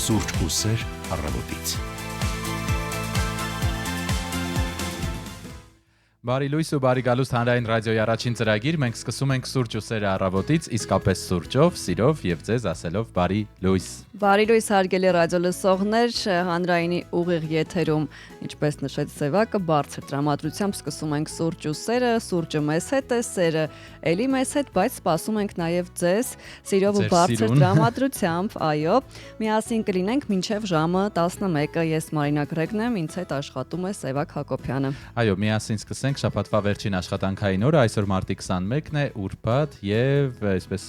Սուրճ ու սեր առավոտից։ Բարի լույս ու բարի գալուստ հանրային ռադիոյի առաջին ծրագիր, մենք սկսում ենք սուրճ ու սերը առավոտից, իսկապես սուրճով, սիրով եւ ձեզ ասելով բարի լույս։ Բարի լույս հարգելի ռադիո լսողներ, հանրայինի ուղիղ եթերում, ինչպես նշեց Սևակը, բարձր տրամադրությամբ սկսում ենք սուրճ ու սերը, սուրճը մեզ հետ է, սերը էլի մեզ հետ, բայց սպասում ենք նաեւ ձեզ սիրով ու բարձր տրամադրությամբ, այո, միասին կլինենք մինչև ժամը 11-ը, ես Մարինա Գրեգն եմ, ինձ հետ աշխատում է Սևակ Հակոբյանը։ Այո, միասին սկսենք շաբաթվա վերջին աշխատանքային օրը, այսօր մարտի 21-ն է, ուրբաթ եւ այսպես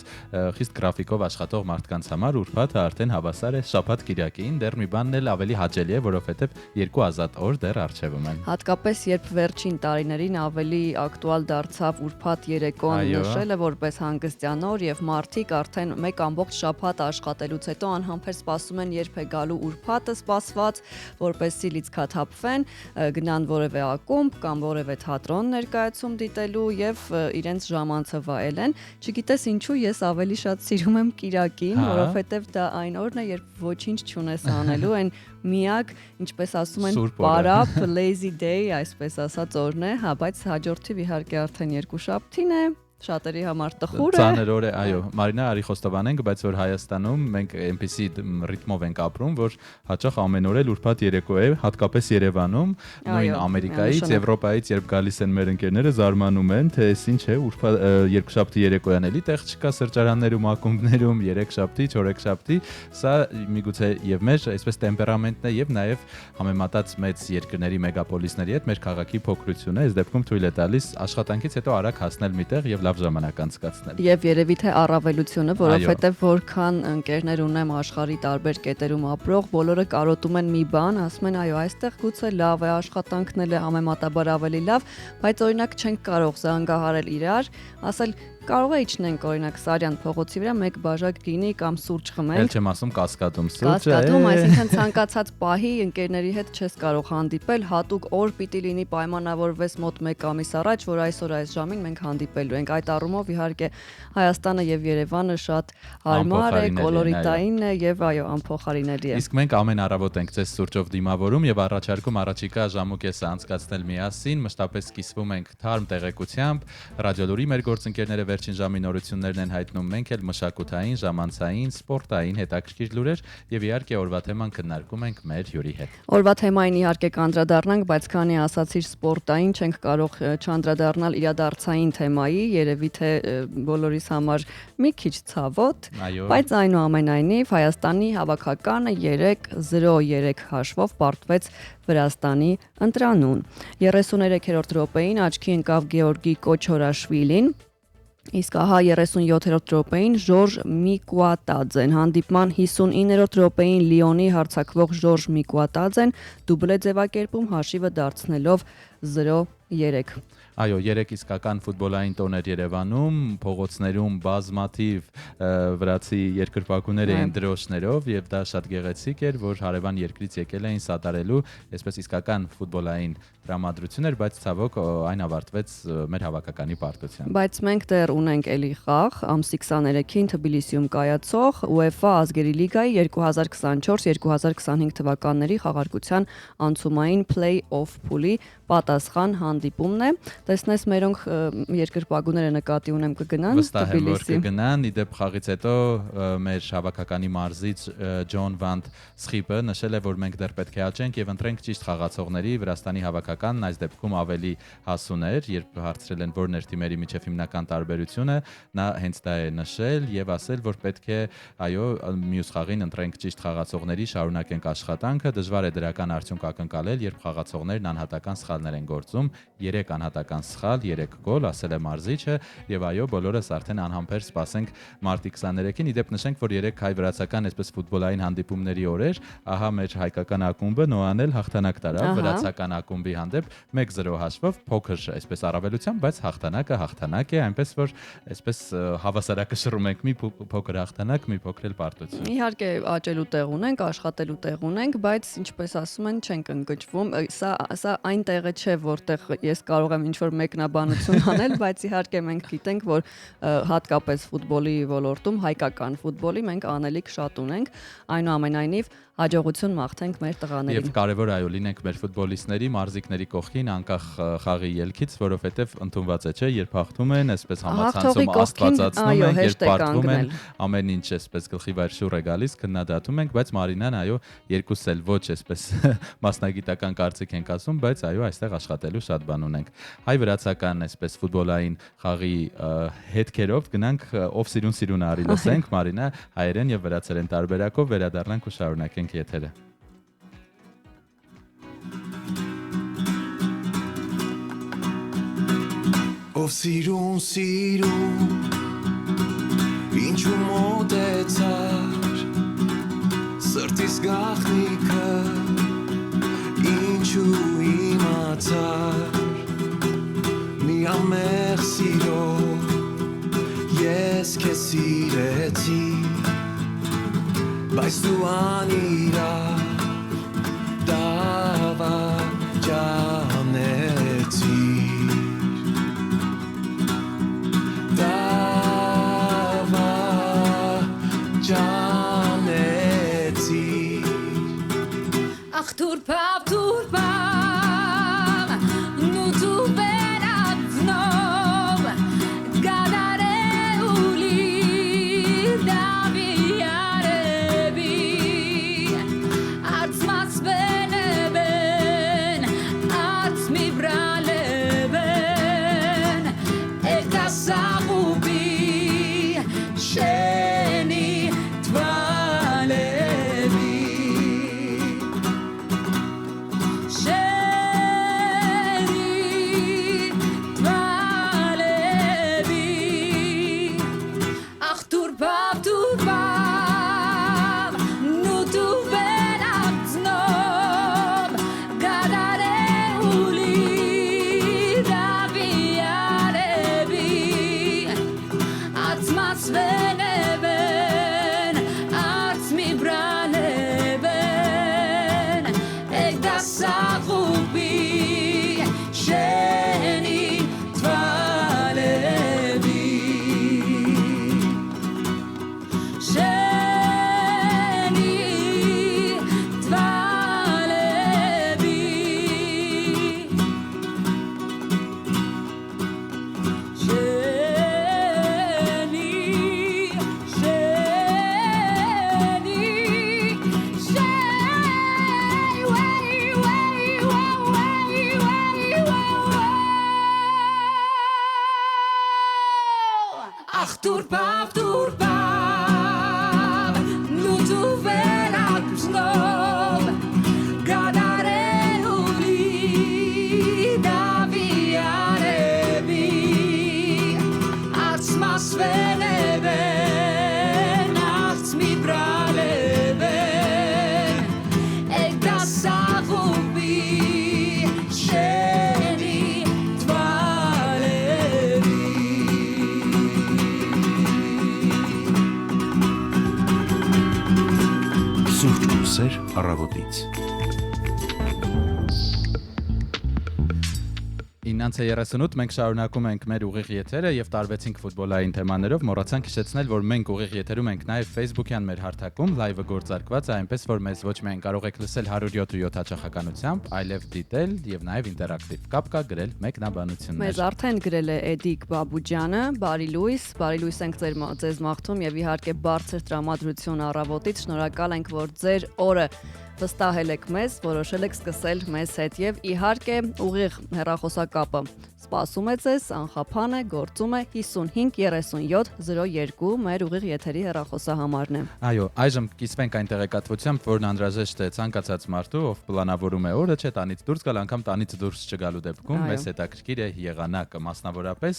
խիստ գրաֆիկով աշխատող մարդկանց համար ուրբաթը արդեն հավասար է շաբաթ կիրակին, դեռ մի բանն էլ ավելի հաճելի է, որովհետեւ երկու ազատ օր դեռ առջևում են։ Հատկապես երբ վերջին տարիներին ավելի ակտուալ դարձավ ուրբաթ երեկոն նշելը որպես հանգստյան օր եւ մարդիկ արդեն մեկ ամբողջ շաբաթ աշխատելուց հետո անհամբեր սպասում են երբ է գալու ուրբաթը սպասված, որպեսզի լիցքաթափվեն, գնան որևէ ակումբ կամ որևէ թատրոն ներկայացում դիտելու եւ իրենց ժամանցը վայելեն։ Չգիտես ինչու ես ավելի շատ սիրում եմ կիրակին, որովհետեւ դա այն օրն է, երբ ոչինչ չունես անելու, այն միակ, ինչպես ասում են, պարապ, lazy day, այսպես ասած օրն է, հա, բայց հաջորդիվ իհարկե արդեն երկուշաբթին է։ Շատերի համար տխուր է։ Ծանր օր է, այո։ Մարինա, արի խոստովանենք, բայց որ Հայաստանում մենք այնպիսի ռիթմով ենք ապրում, որ հաճախ ամեն օր էլ ուրբաթ երեկո է, հատկապես Երևանում, նույն Ամերիկայից, Եվրոպայից, երբ գալիս են մեր ընկերները, զարմանում են, թե էս ինչ է, երկուշաբթի երեկոյան էլի տեղ չկա սրճարաններում, ակումբներում, երեքշաբթի, չորեքշաբթի, սա միգուցե եւ մեր այսպես տեմպերամենտն է եւ նաեւ համեմատած մեծ երկրների մեգապոլիսների հետ մեր քաղաքի փոքրությունը, այս դեպքում թույլ է տալիս աշխատանքից հետո արագ հասնել միտեղ եւ լավ ժամանակ անցկացնել։ Եվ երևի թե առավելությունը, որովհետև որքան ընկերներ ունեմ աշխարհի տարբեր կետերում ապրող, բոլորը կարոտում են մի բան, ասում են այո, այստեղ գուցե լավ է, աշխատանքն էլ է համեմատաբար ավելի լավ, բայց օրինակ չենք կարող զանգահարել իրար, ասել կարող է իջնենք օրինակ Սարյան փողոցի վրա մեկ բաժակ գինի կամ սուրճ խմենք։ Էլ չեմ ասում կասկադում սուրճը։ Կասկադում, այսինքն ցանկացած պահի ընկերների հետ չես կարող հանդիպել, հատուկ օր պիտի լինի պայմանավորվես մոտ 1 ամիս առաջ, որ այսօր այս ժամին մենք հանդիպելու ենք։ Այդ առումով իհարկե Հայաստանը եւ Երևանը շատ հարմար է, կոլորիտային է եւ այո, անփոխարինելի է։ Իսկ մենք ամեն առավոտ ենք ձեզ սուրճով դիմավորում եւ առաջարկում առաջիկա ժամուկեսը անցկացնել միասին, մշտապես կիսվում ենք թարմ տեղեկությամբ, ռադիոլուրի մեր գործընկերները վերջին ժամի նորություններն են հայտնում, մենք էլ մշակութային, ժամանցային, սպորտային հետաքրքիր լուրեր եւ իհարկե օրվա թեման քննարկում ենք մեր հյուրի հետ։ Օրվա թեմային իհարկե կանդրադառնանք, բայց քանի ասացիր սպորտային, չենք կարող չանդրադառնալ իրադարձային թեմայի, երևի թե բոլորիս համար մի քիչ ցավոտ, բայց այնուամենայնիվ Հայաստանի հավաքականը 3-0-3 հաշվով պարտվեց Վրաստանի ընտրանուն։ 33-րդ րոպեին աչքի ընկավ Գեորգի Կոչորաշվիլին, իսկ ահա 37-րդ րոպեին Ժորժ Միկուատաձեն, հանդիպման 59-րդ րոպեին Լիոնի հարձակվող Ժորժ Միկուատաձեն դուբլ է ձևակերպում, հաշիվը դարձնելով 0-3։ Այո, 3 իսկական ֆուտբոլային տոներ Երևանում, փողոցներում բազմաթիվ վրացի երկրպագուներ էին դրոշներով եւ դա շատ գեղեցիկ էր, որ հարևան երկրից եկել էին սատարելու այսպես իսկական ֆուտբոլային տրամադրություն էր, բայց ցավոք այն ավարտվեց մեր հավաքականի պարտությամբ։ Բայց մենք դեռ ունենք էլի խաղ, ամսի 23-ին Թբիլիսիում կայացող UEFA ազգերի լիգայի 2024-2025 թվականների խաղարկության անցումային play-off փուլի պատասխան հանդիպումն է։ Տեսնես մերոնք երկրպագուները նկատի ունեմ կգնան Վստահ եմ, որ կգնան, իդեպ խաղից հետո մեր հավաքականի մարզիչ Ջոն Վանդ Սխիպը նշել է, որ մենք դեռ պետք է աճենք եւ ընտրենք ճիշտ խաղացողների, Վրաստանի հավաքականն այս դեպքում ավելի հասուն էր, երբ հարցրել են որն էր թիմերի միջև հիմնական տարբերությունը, նա հենց դա է նշել եւ ասել, որ պետք է այո, մյուս խաղին ընտրենք ճիշտ խաղացողների, շարունակենք աշխատանքը, դժվար է դրական արդյունք ակնկալել, երբ խաղացողներն անհատական սխալներ են գործում, 3 անհատական սխալ, 3 գոլ, ասել է մարզիչը եւ այո, բոլորս արդեն անհամբեր սպասենք մարտի 23-ին, իդեպ նշենք, որ 3 հայ-վրացական այսպես ֆուտբոլային հանդիպումների օրեր, ահա մեր հայկական ակումբը Նոանել հաղթանակ տարավ վրացական ակումբի հանդեպ 1-0 հաշվով, փոքր այսպես առավելությամբ, բայց հաղթանակը հաղթանակ է, այնպես որ այսպես հավասարակշռում ենք մի փոքր հաղթանակ, մի փոքր էլ պարտություն։ Իհարկե աճելու տեղ ունենք, աշխատելու տեղ ունենք, բայց ինչպես ասում են, չենք ընկճվում։ Սա այն տեղը չէ, որտեղ ես կարող եմ ինչ-որ մեկնաբանություն անել, բայց իհարկե մենք գիտենք, որ հատկապես ֆուտբոլի ոլորտում, հայկական ֆուտբոլի մենք անելիք շատ ունենք, այնուամենայնիվ հաջողություն մաղթենք մեր տղաներին։ Եվ կարևոր այո լինենք մեր ֆուտբոլիստների, մարզիկների կողքին անկախ խաղի ելքից, որովհետև ընդունված է, չէ, երբ հաղթում են, այսպես համացանցում աստվածացնում են, երբ պարտվում են, ամեն ինչ այսպես գլխի վայր շուռ է գալիս, քննադատում ենք, բայց Մարինան այո, երկուս էլ ոչ այսպես մասնագիտական կարծիք ենք ասում, բայց այո, այստեղ աշխատելու շատ բան ունենք։ Հայ-վրացական այսպես ֆուտբոլային խաղի հետքերով գնանք ով սիրուն արի լսենք, Մարինա, հայերեն եւ վրացերեն տարբերակով վերադառնանք ու շարունակենք եթերը։ Ով սիրուն ինչու մոտեցար սրտիս գաղտնիքը ինչու իմացար մի ամեղ սիրով ես քեզ սիրեցի բայց դու անիրավ Ach, turpam, nu tu verat znov, gadare uli, davi arebi, arts mas beneben, arts mi braleben, ekta sahubi, sheni tvalebi. Ach, turpam, nu tu verat znov, gadare uli, davi arebi, arts mas veneben, arts mi braleben, ekda sahubi, sheni tvalebi. Սուրճ ուսեր առավոտից։ 9:38 մենք շարունակում ենք մեր ուղիղ եթերը եւ տարվեցինք ֆուտբոլային թեմաներով, մոռացանք հիշեցնել, որ մենք ուղիղ եթերում ենք նաեւ Facebook-յան մեր հարթակում, լայվը գործարկված է, այնպես որ մեզ ոչ միայն կարող եք լսել 107.7 հաճախականությամբ, այլև դիտել եւ նաեւ ինտերակտիվ կապ կա գրել մեկնաբանություններ։ Մեզ արդեն գրել է Էդիկ Բաբուջյանը, բարի լույս ենք ձեզ մաղթում եւ իհարկե բարձր տրամադրություն առավոտից, շնորհակալ ենք, որ ձեր օրը վստահել եք մեզ, որոշել եք սկսել մեզ հետ եւ իհարկե ուղիղ հեռախոսակապը սպասում է ձեզ, անխափան է, գործում է 553702 մեր ուղիղ եթերի հեռախոսահամարն է։ Այո, այժմ կիսվենք այն տեղեկատվությամբ, որն անհրաժեշտ է ցանկացած մարդու, ով պլանավորում է օրը, չէ, տանից դուրս գալ, անգամ տանից դուրս չգալու դեպքում, մեզ հետաքրքիր է եղանակը, մասնավորապես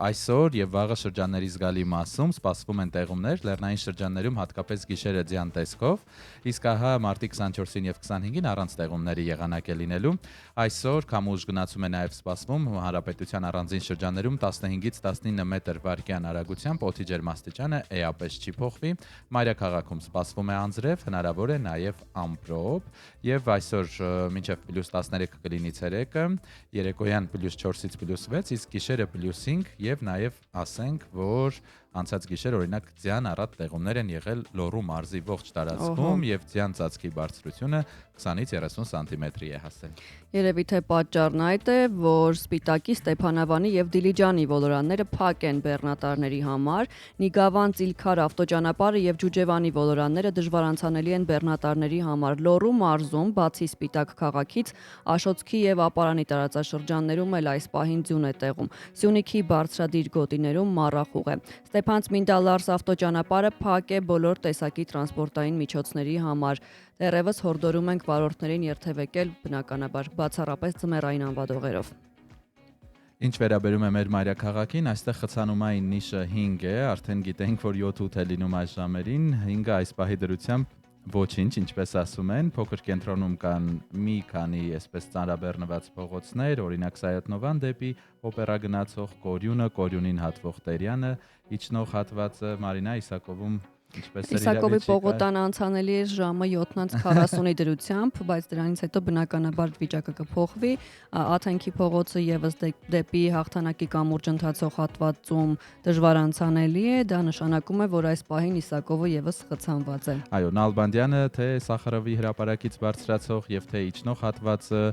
այսօր եւ վաղը շրջանների զգալի մասում սպասվում են տեղումներ, լեռնային շրջաններում հատկապես գիշերը ձյան տեսքով, իսկ ահա մարտի 24-ին եւ 25-ին առանց տեղումների եղանակ է լինելու։ Այսօր քամուշ գնացում է նաեւ սպասվում հանրապետության առանձին շրջաններում 15-ից 19 մետր վարկյան արագությամբ օդի ջերմաստիճանը էապես չի փոխվի։ Մայրաքաղաքում սպասվում է անձրև, հնարավոր է նաև ամպրոպ եւ այսօր մինչեւ +13 կլինի ցերեկը, երեկոյան +4-ից +6, իսկ գիշերը +5 եւ նաև ասենք, որ անցած գիշեր օրինակ ձյան առատ տեղումներ են եղել Լոռու մարզի ողջ տարածքում եւ ձյան ծածկի բարձրությունը 20-ից 30 սանտիմետրի է հասել։ Երևի թե պատճառն այդ է, որ Սպիտակի, Ստեփանավանի եւ Դիլիջանի ոլորանները փակ են բեռնատարների համար, Նիգավան, Ծիլքար ավտոճանապարհը եւ Ջուջևանի ոլորանները դժվար անցանելի են բեռնատարների համար։ Լոռու մարզում, բացի Սպիտակ քաղաքից, Աշոտսկի եւ Ապարանի տարածաշրջաններում էլ այս պահին ձյուն է տեղում։ Սյունիքի բարձրադիր գոտիներում մառախուղ է։ Ստեփանց-Մինդալարս ավտոճանապարհը փակ է բոլոր տեսակի տրանսպորտային միջոցների համար։ Դեռևս հորդորում ենք վարորդներին երթևեկել բնականաբար բացառապես ձմեռային անվադողերով։ Ինչ վերաբերում է մեր մայրաքաղաքին, այստեղ խցանումային նիշը 5 է, արդեն գիտենք, որ 7-8 է լինում այս ժամերին, 5-ը այս պահի դրությամբ ոչինչ, ինչպես ասում են, փոքր կենտրոնում կան մի քանի այսպես ծանրաբեռնված փողոցներ, օրինակ Սայատնովան դեպի օպերա գնացող Կորյունը, Կորյունին հատվող Տերյանը, իջնող հատվածը Մարինա Իսակովում ինչպես է Իսակովի պողոտան անցանելի է ժամը 7:40-ի դրությամբ, բայց դրանից հետո բնականաբար վիճակը կփոխվի։ Աթենքի փողոցը եւս դեպի Հաղթանակի կամուրջ ընթացող հատվածում դժվար անցանելի է, դա նշանակում է, որ այս պահին Իսակովը եւս խցանված է։ Այո, Նալբանդյանը թե Սախարովի հրապարակից բարձրացող եւ թե իջնող հատվածը,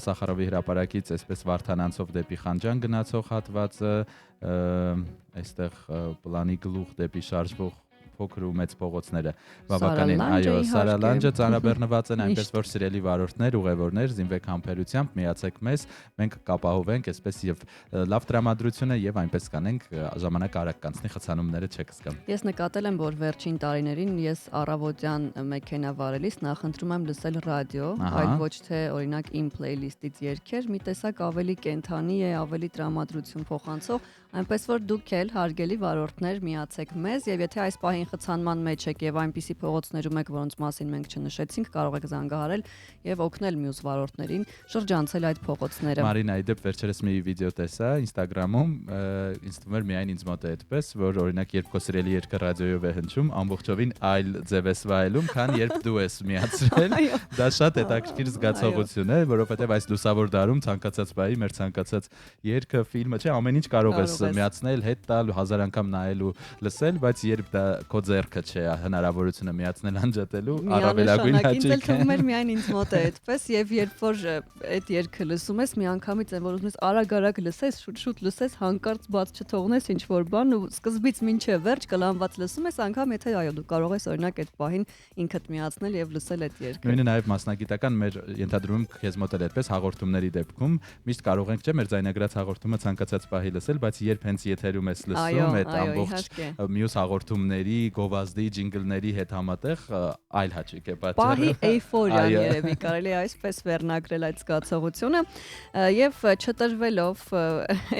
Սախարովի հրապարակից այսպես Վարդանանցով դեպի Խանջան գնացող հատվածը, այստեղ պլանի գլուխ դեպի շարժվող փոքր ու մեծ փողոցները բավականին, այո, Սարալանջը ծանրաբեռնված են, այնպես որ սիրելի վարորդներ, ուղևորներ, զինվեք համբերությամբ, միացեք մեզ, մենք կապահովենք այսպես եւ լավ տրամադրությունը եւ այնպես կանենք ժամանակ արագ կանցնի, խցանումները չեք զգամ։ Ես նկատել եմ, որ վերջին տարիներին ես առավոտյան մեքենա վարելիս նախընտրում եմ լսել ռադիո, այլ ոչ թե օրինակ իմ playlist-ից երգեր, մի տեսակ ավելի կենթանի է, ավելի տրամադրություն փոխանցող, այնպես որ դուք էլ հարգելի վարորդներ միացեք մեզ եւ եթե այս պահին խցանման մեջ եք եւ այնպիսի փողոցներում եք, որոնց մասին մենք չնշեցինք, կարող եք զանգահարել եւ օգնել մյուս վարորդներին շրջանցել այդ փողոցները։ Մարինայի դեպ վերջերս մի վիդեո տեսա Instagram-ում, ինձ թվում էր միայն ինձ մոտ է այդպես, որ օրինակ երբ քո սիրելի երգը ռադիոյով է հնչում, ամբողջովին այլ ձև ես վայելում, քան երբ դու ես միացրել։ Դա շատ հետաքրքիր զգացողություն է, որովհետեւ այս լուսավոր դարում ցանկացած բայի մեր ցանկացած երգը, ֆիլմը, չէ, ամեն ինչ կարող ես միացնել, հետ տալ, 1000 անգամ նայել ու լսել, բայց երբ դա քո ձեռքը չէ հնարավորությունը միացնել անջատելու, առավելագույն հաճույք է։ Թվում էր միայն ինձ մոտ է այդպես եւ երբ որ այդ երգը լսում ես, միանգամից այն որ ուզում ես արագ լսես, շուտ լսես, հանկարծ բաց չթողնես ինչ որ բան ու սկզբից մինչեւ վերջ կլանված լսում ես, անգամ եթե այո դու կարող ես օրինակ այդ պահին ինքդ միացնել եւ լսել այդ երգը։ Նույնը նաեւ մասնագիտական մեր ենթադրում քեզ մոտ էլ այդպես հաղորդումների դեպքում միշտ կարող ենք չէ մեր ձայնագրած հաղորդումը ցանկացած պահի լսել, բայց երբ հենց եթերում ես լսում այդ ամբողջ մյուս հաղորդումների, գովազդի, ջինգլների հետ համատեղ այլ հաճույք է պատճառը։ Պահի էյֆորիան երևի կարելի է այսպես վերնագրել այդ զգացողությունը եւ չտրվելով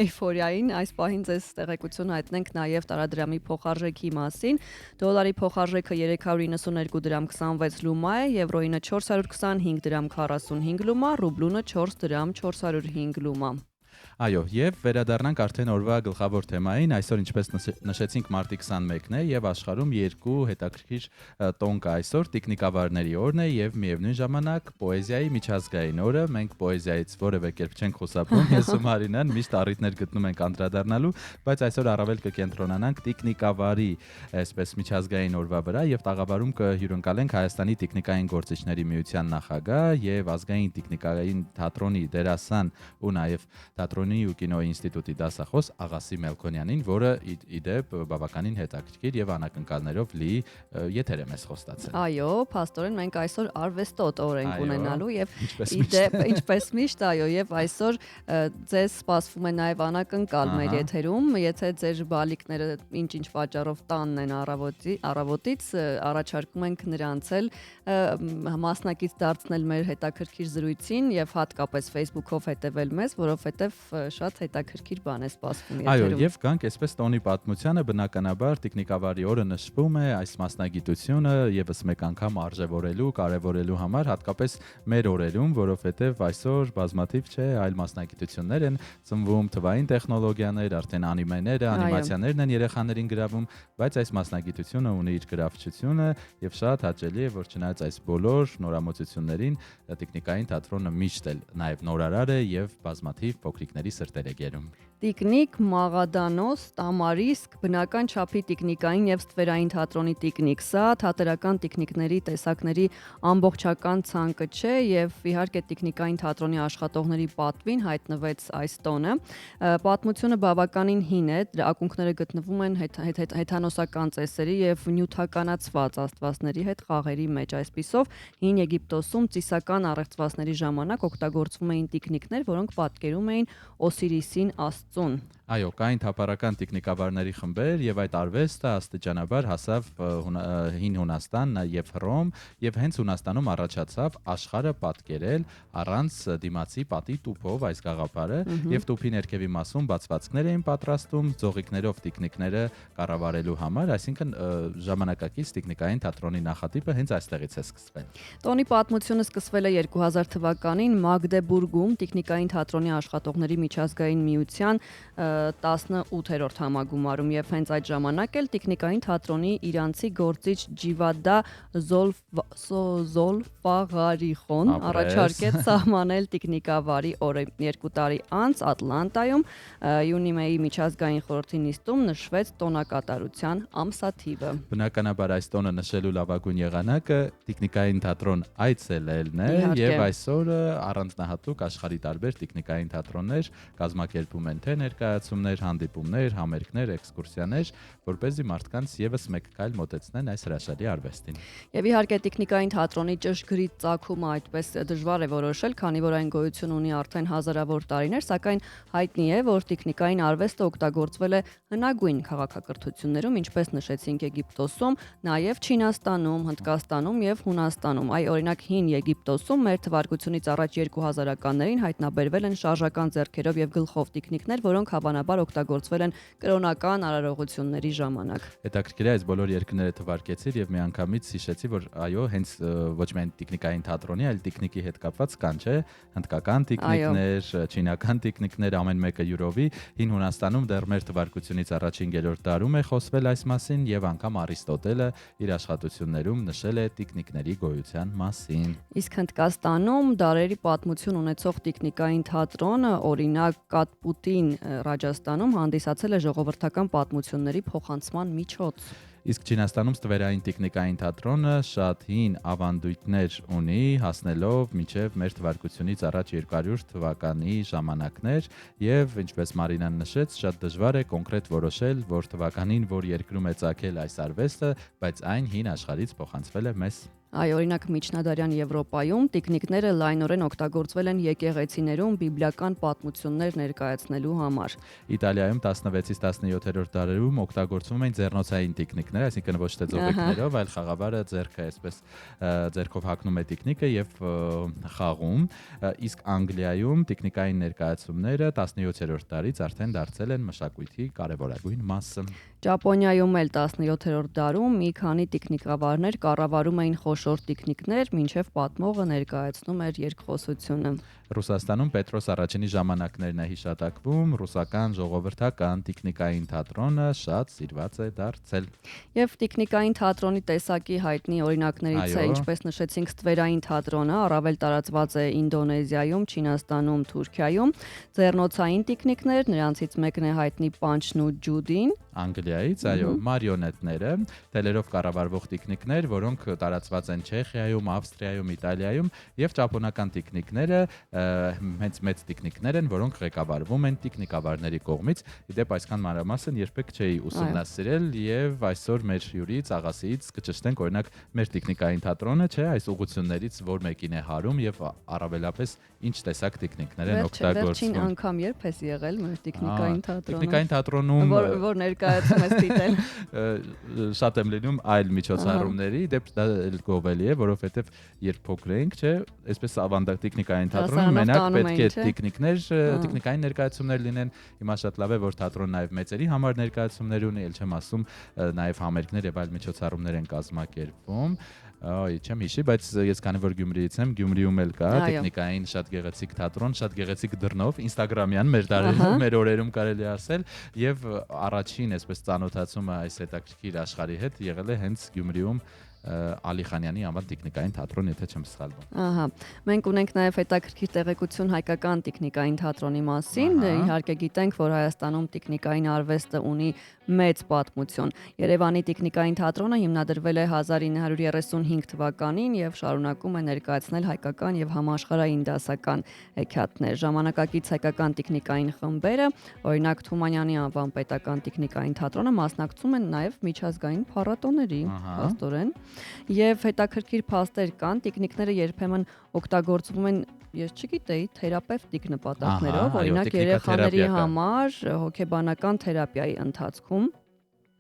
էյֆորիային այս պահին ձեզ տեղեկություն հայտնենք նաեւ տարադրամի փոխարժեքի մասին։ Դոլարի փոխարժեքը 392 դրամ 26 լումա է, եվրոինը 425 դրամ 45 լումա, ռուբլունը 4 դրամ 405 լումա։ Այո, եւ վերադառնանք արդեն օրվա գլխավոր թեմային, այսօր ինչպես նշեցինք մարտի 21-ն է եւ աշխարհում երկու հետաքրքիր տոն կա այսօր, տիկնիկավարների օրն է եւ միևնույն ժամանակ պոեզիայի միջազգային օրը, մենք պոեզիայից որևէ կերպ չենք խուսափում, ես ու Մարինան միշտ առիթներ գտնում ենք անդրադառնալու, բայց այսօր առավել կկենտրոնանանք տիկնիկավարի այսպես միջազգային օրվա վրա եւ տաղավարում կհյուրընկալենք Հայաստանի տիկնիկային գործիչների միության նախագահ եւ ազգային տիկնիկային թատրոնի դերասան ու նաեւ թատրոնի ու կինոյի ինստիտուտի դասախոս Աղասի Մելքոնյանին, որը իդեպ բավականին հետաքրքիր եւ անակնկալներով լի եթեր է մեզ խոստացել։ Այո, փաստորեն մենք այսօր արվեստոտ օր ենք ունենալու եւ իդեպ ինչպես միշտ, այո, եւ այսօր ձեզ սպասվում է նաեւ անակնկալ մեր եթերում, եթե ձեր բալիկները ինչ պատճառով տանն են առավոտից, առաջարկում ենք նրանց էլ մասնակից դարձնել մեր հետաքրքիր զրույցին եւ հատկապես Facebook-ով հետեւել մեզ, որովհետեւ շատ հետաքրքիր բան է սպասվում Այո, եթերում։ եւ կանք այսպես տոնի պատմությանը բնականաբար տեխնիկավարի օրը նշվում է այս մասնագիտությունը եւս մեկ անգամ արժևորելու, կարեւորելու համար, հատկապես մեր օրերում, որովհետեւ այսօր բազմաթիվ չէ, այլ մասնագիտություններ են ծնվում, թվային տեխնոլոգիաներ, արդեն անիմեները, անիմացիաներն են երեխաներին գրավում, բայց այս մասնագիտությունը ունի իր գրավչությունը եւ շատ հաճելի է, որ չնայած այս բոլոր նորամուծություններին տեխնիկային թատրոնը միշտ էլ նաեւ նորարար է եւ բազմաթիվ փոքրիկների սրտեր է գերում։ Տիկնիկ, Մաղադանոս, Տամարիսկ, բնական չափի տիկնիկային եւ ստվերային թատրոնի տիկնիկ, սա թատերական տիկնիկների տեսակների ամբողջական ցանկը չէ եւ իհարկե տիկնիկային թատրոնի աշխատողների պատվին հայտնվեց այս տոնը։ Պատմությունը բավականին հին է, դրա ակունքները գտնվում են հեթանոսական ծեսերի եւ նյութականացված աստվածների հետ խաղերի մեջ։ Այսպիսով հին Եգիպտոսում ծիսական առեղծվածների ժամանակ օգտագործվում էին տիկնիկներ, որոնք պատկերում էին Օսիրիսին աստծուն։ Այո, կային թափառական տեխնիկավարների խմբեր եւ այդ արվեստը աստիճանաբար հասավ հին Հունաստան եւ Հռոմ եւ հենց Հունաստանում առաջացավ աշխարհը պատկերել առանց դիմացի պատի տուփով այս գաղափարը եւ տուփի ներքևի մասում բացվածքներ էին պատրաստում ձողիկներով տեխնիկները կառավարելու համար, այսինքն ժամանակակից տեխնիկային թատրոնի նախատիպը հենց այստեղից է սկսվել։ Տոնի պատմությունը սկսվել է 2000 թվականին Մագդեբուրգում տեխնիկային թատրոնի աշխատողների միջազգային միության 18-րդ համագումարում եւ հենց այդ ժամանակ էլ տեխնիկային թատրոնի իրանցի գործիչ Ջիվադա Զոլֆաղարիխոն առաջարկեց սահմանել տեխնիկավարի օրը 2 տարի անց Ատլանտայում ՅՈՒՆԻՄԵ-ի միջազգային խորհրդի նիստում նշվեց տոնակատարության ամսաթիվը։ Բնականաբար այս տոնը նշելու լավագույն եղանակը տեխնիկային թատրոն այցելելն է եւ այսօր առանձնահատուկ աշխարհի տարբեր տեխնիկային թատրոններ կազմակերպում են թե ներկայացումներ, հանդիպումներ, համերգներ, էքսկուրսիաներ, որպեսզի մարդկանց եւս մեկ քայլ մոտեցնեն այս հրաշալի արվեստին։ Եվ իհարկե տեխնիկային թատրոնի ճշգրիտ ծագումը այդպես դժվար է որոշել, քանի որ այն գոյություն ունի արդեն հազարավոր տարիներ, սակայն հայտնի է, որ տեխնիկային արվեստը օգտագործվել է հնագույն քաղաքակրթություններում, ինչպես նշեցինք Եգիպտոսում, նաև Չինաստանում, Հնդկաստանում եւ Հունաստանում։ Այ օրինակ հին Եգիպտոսում մեր թվարկությունից առաջ 2000-ականներին հայտնաբերվել են շարժական ձեռքերով եւ գլխով տեխնիկներ, որոնք հավանաբար օգտագործվել են կրոնական արարողությունների ժամանակ։ Հետաքրքիր է, այս բոլոր երկրները թվարկեցիր եւ միանգամից հիշեցի, որ այո, հենց ոչ միայն տեխնիկային թատրոնի, այլ տեխնիկի հետ կապված կան, չէ՞, հնդկական տեխնիկներ, չինական տեխնիկներ, ամեն մեկը յուրովի։ Հին Հունաստանում դեռ մեր թվարկությունից առաջ 5-րդ դարում է խոսվել այս մասին եւ անգամ Արիստոտելը իր աշխատություններում նշել է տեխնիկների գոյության մասին։ Իսկ Հնդկաստանում դարերի պատմություն ունեցող տեխնիկային թատրոնը, օրինակ Կատպուտին Ռաջաստանում հանդիսացել է ժողովրդական պատմությունների փոխանցման միջոց։ Իսկ Չինաստանում ստվերային տեխնիկային թատրոնը շատ հին ավանդույթներ ունի, հասնելով մինչև մեր թվարկությունից առաջ 200 թվականի ժամանակներ եւ ինչպես Մարինան նշեց, շատ դժվար է կոնկրետ որոշել, որ թվականին որ երկրում է ծագել այս արվեստը, բայց այն հին աշխարհից փոխանցվել է մեզ։ Այ օրինակ միջնադարյան Եվրոպայում տեխնիկները լայնորեն օգտագործվել են եկեղեցիներում բիբլիական պատմություններ ներկայացնելու համար։ Իտալիայում 16-ից 17-րդ դարերում օգտագործվում էին ձեռնոցային տեխնիկներ, այսինքն ոչ թե ձողիկներով, այլ խաղավարը ձեռքը այսպես ձեռքով հագնում է տեխնիկը եւ խաղում։ Իսկ Անգլիայում տեխնիկային ներկայացումները 17-րդ դարից արդեն դարձել են մշակույթի կարևորագույն մասը։ Ճապոնիայում էլ 17-րդ դարում մի քանի տեխնիկավարներ կառավարում էին խոշոր տեխնիկներ, մինչև պատմողը ներկայացնում էր երկխոսությունը։ Ռուսաստանում Պետրոս առաջինի ժամանակներն է հիշատակվում, ռուսական ժողովրդական տեխնիկային թատրոնը շատ սիրված է դարձել։ Եվ տեխնիկային թատրոնի տեսակի հայտնի օրինակներից է, ինչպես նշեցինք, ստվերային թատրոնը, առավել տարածված է Ինդոնեզիայում, Չինաստանում, Թուրքիայում, ձեռնոցային տեխնիկներ, նրանցից մեկն է հայտնի Պանչն ու Ջուդին, Անգլիայից, այո, մարիոնետները, թելերով կառավարվող տեխնիկներ, որոնք տարածված են Չեխիայում, Ավստրիայում, Իտալիայում, եւ ճապոնական տեխնիկները հենց մեծ տեխնիկներ են, որոնք ղեկավարվում են տեխնիկավարների կողմից։ Իդեպ այսքան մանրամասն երբեք չէի ուսումնասիրել եւ այսօր մեր հյուրից աղասիից կճշտենք օրինակ մեր տեխնիկային թատրոնը, չէ, այս ուղղություններից որ մեկին է հարում եւ առավելապես ինչ տեսակ տեխնիկներ են օգտագործվում։ Վերջին անգամ երբ ես եղել մեր տեխնիկային թատրոնում։ Տեխնիկային թատրոնում որ ներկայացում ես դիտել։ Շատ եմ լինում այլ միջոցառումների, դեպ դա էլ գովելի է, որովհետև երբ փոքր ենք, չէ, այսպես ավանդակ տեխնիկային թատրոնում մենակ պետք է տեխնիկային ներկայացումներ լինեն։ Հիմա շատ լավ է, որ թատրոնը նաև մեծերի համար ներկայացումներ ունի, ել չեմ ասում, նաև համերգներ եւ այլ միջոցառումներ են կազմակերպվում։ Այ չեմ հիշի, բայց ես քանի որ Գյումրիից եմ, Գյումրիում էլ կա տեխնիկային շատ գեղեցիկ թատրոն, շատ գեղեցիկ դռնով, Instagram-յան մեր օրերում կարելի ասել, եւ առաջին այսպես ծանոթացումը այս հետաքրքիր աշխարհի հետ եղել է հենց Գյումրիում Ալիխանյանի անվան տեխնիկային թատրոն, եթե չեմ սխալվում։ Ահա, մենք ունենք նաև հետաքրքիր տեղեկություն հայկական տեխնիկային թատրոնի մասին, իհարկե գիտենք, որ Հայաստանում տեխնիկային արվեստը ունի մեծ պատմություն։ Երևանի տեխնիկային թատրոնը հիմնադրվել է 1935 թվականին եւ շարունակում է ներկայացնել հայկական եւ համաշխարհային դասական հեքիաթներ։ Ժամանակակից հայկական տեխնիկային խմբերը, օրինակ Թումանյանի անվան պետական տեխնիկային թատրոնը մասնակցում են նաեւ միջազգային փառատոների, աստորեն։ Եվ հետաքրքիր փաստեր կան, տեխնիկները երբեմն օգտագործվում են, ես չգիտեի, թերապևտիկ նպատակներով, օրինակ երեխաների համար հոգեբանական թերապիայի ընթացքում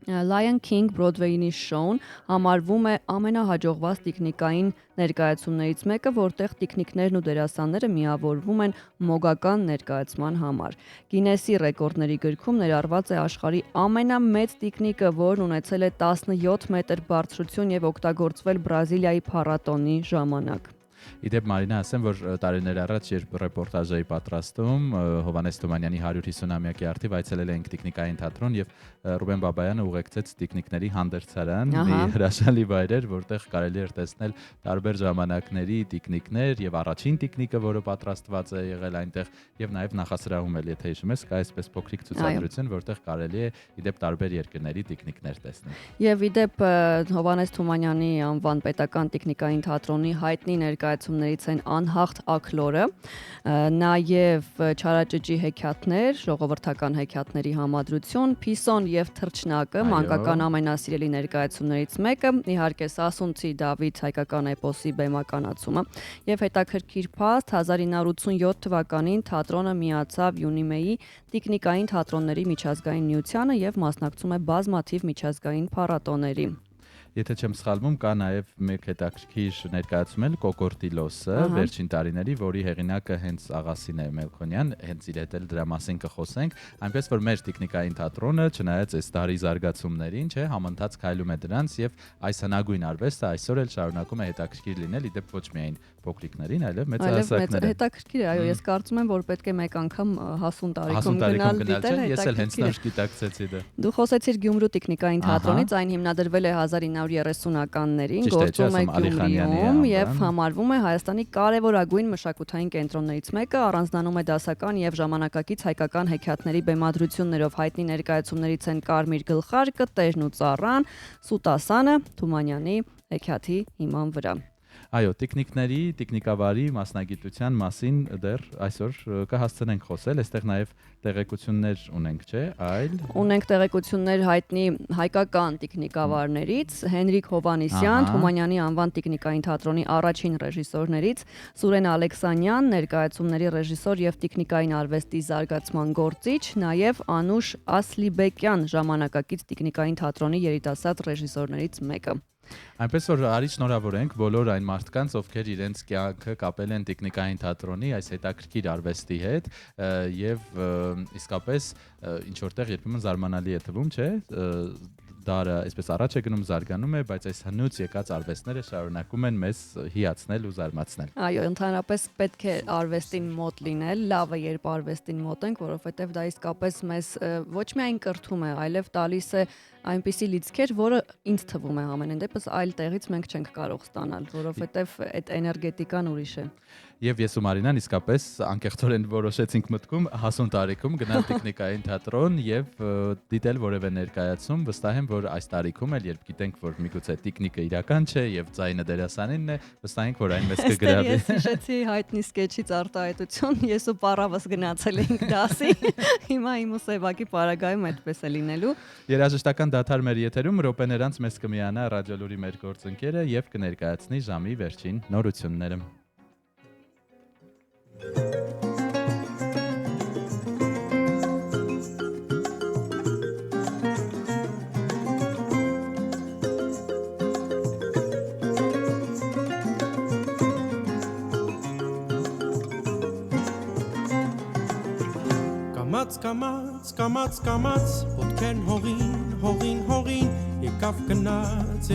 Lion King Broadway-ի շոուն համարվում է ամենահաջողված տեխնիկային ներկայացումներից մեկը, որտեղ տեխնիկներն ու դերասանները միավորվում են մոգական ներկայացման համար։ Գինեսի ռեկորդների գրքում ներառված է աշխարհի ամենամեծ տեխնիկը, որն ունեցել է 17 մետր բարձրություն եւ օգտագործվել Բրազիլիայի փառատոնի ժամանակ։ Իդեպ Մարինա, ասեմ, որ տարիներ առաջ, երբ ռեպորտաժ էի պատրաստում Հովհաննես Թումանյանի 150-ամյակի արդիվ այցելել էինք տեխնիկային թատրոն եւ Ռուբեն Բաբայանը ուղեկցեց տեխնիկների հանդերձարան, մի հրաշալի վայր էր, որտեղ կարելի էր տեսնել տարբեր ժամանակների տեխնիկներ եւ առաջին տեխնիկը, որը պատրաստված է եղել այնտեղ, եւ նաեւ նախասրահում էլ, եթե հիշում ես, կա այսպես փոքրիկ ցուցադրություն, որտեղ կարելի է իդեպ տարբեր երկրների տեխնիկներ տեսնել։ Եվ իդեպ Հովհաննես Թումանյանի անվան պետական տեխնիկային թատրոնի հայտնի ներկայացումներից են Անհաղթ ակլորը, նաև Չարաճճի հեքիաթներ, ժողովրդական հեքիաթների համադրություն, Փիսոն եւ թռչնակը, մանկական ամենասիրելի ներկայացումներից մեկը, իհարկե Սասունցի Դավիթ հայկական էպոսի բեմականացումը, եւ հետաքրքիր փաստ 1987 թվականին թատրոնը միացավ Յունիմեի տեխնիկային թատրոնների միջազգային միությանը եւ մասնակցում է բազմաթիվ միջազգային փառատոների։ Եթե չեմ սխալվում, կա նաև մեկ հետաքրքիր ներկայացում էլ Կոկորտիլոսը վերջին տարիների, որի հեղինակը հենց Աղասին է Մելքոնյան, հենց իր հետ էլ դրա մասին կխոսենք, այնպես որ մեր տեխնիկային թատրոնը, չնայած այս տարի զարգացումներին, չէ, համընթաց քայլում է դրանց եւ այս հնագույն արվեստը այսօր էլ շարունակում է հետաքրքիր լինել, իդեպ ոչ միայն փոքրիկներին, այլև մեծահասակներին։ Հետաքրքիր է, այո, ես կարծում եմ, որ պետք է մեկ անգամ հասուն տարիքում գնալ դիտել, ես էլ հենց նոր գիտակցեցի դա։ Դու խոսեցիր Գյումրու տեխնիկային թատրոնից, այն հիմնադրվել է 1930-ականներին, գործում է Գյումրիում եւ համարվում է Հայաստանի կարևորագույն մշակութային կենտրոններից մեկը, առանձնանում է դասական եւ ժամանակակից հայկական հեքիաթների բեմադրություններով, հայտնի ներկայացումներից են Կարմիր գլխարկը, Տերն ու ծառան, Սուտասանը, Թումանյանի հեքիաթի հիման վրա։ Այո, տեխնիկների, տեխնիկավարի մասնագիտության մասին դեռ այսօր կհասցնենք խոսել, այստեղ նաև տեղեկություններ ունենք, չէ՞, այլ ունենք տեղեկություններ հայտնի հայկական տեխնիկավարներից, Հենրիկ Հովանիսյան, Թումանյանի անվան տեխնիկային թատրոնի առաջին ռեժիսորներից, Սուրեն Ալեքսանյան, ներկայացումների ռեժիսոր եւ տեխնիկային արվեստի զարգացման գործիչ, նաև Անուշ Ասլիբեկյան, ժամանակակից տեխնիկային թատրոնի երիտասարդ ռեժիսորներից մեկը։ Այնպես որ արի շնորհավորենք բոլոր այն մարդկանց, ովքեր իրենց կյանքը կապել են տեխնիկային թատրոնի այս հետաքրքիր արվեստի հետ եւ իսկապես ինչ որտեղ երբեմն զարմանալի է թվում, չէ՞, դարը այսպես առաջ է գնում, զարգանում է, բայց այս հնուց եկած արվեստները շարունակում են մեզ հիացնել ու զարմացնել։ Այո, ընդհանրապես պետք է արվեստին մոտ լինել, լավ է երբ արվեստին մոտ ենք, որովհետև դա իսկապես մեզ ոչ միայն կրթում է, այլև տալիս է այնպիսի լիցքեր, որը ինձ թվում է ամենայն դեպս այլ տեղից մենք չենք կարող ստանալ, որովհետև այդ էներգետիկան ուրիշ է։ Եվ ես ու Մարինան իսկապես անկեղծորեն որոշեցինք մտքում հասուն տարիքում գնալ տեխնիկային թատրոն եւ դիտել որևէ ներկայացում, վստահ եմ, որ այս տարիքում էլ երբ գիտենք, որ միգուցե տեխնիկը իրական չէ եւ ձայնը դերասանինն է, վստահ ենք, որ այն մեզ կգրավի։ Ես հիշեցի հայտնի սկեչից արտահայտություն, ես ու Պարավս գնացել ենք դասի։ Հիմա իմ ու Սևակի պարագայում այդպես է լինելու։ Երաժշտական դադար մեր եթերում րոպեներ անց մեզ կմիանա Ռադիոլուրի մեր գործընկերը եւ կներկայացնի ժամի վերջին նորությունները։ Կամաց, կամաց, կամաց, կամաց, ոտքեն հողին, հողին, հողին, եկավ գնաց,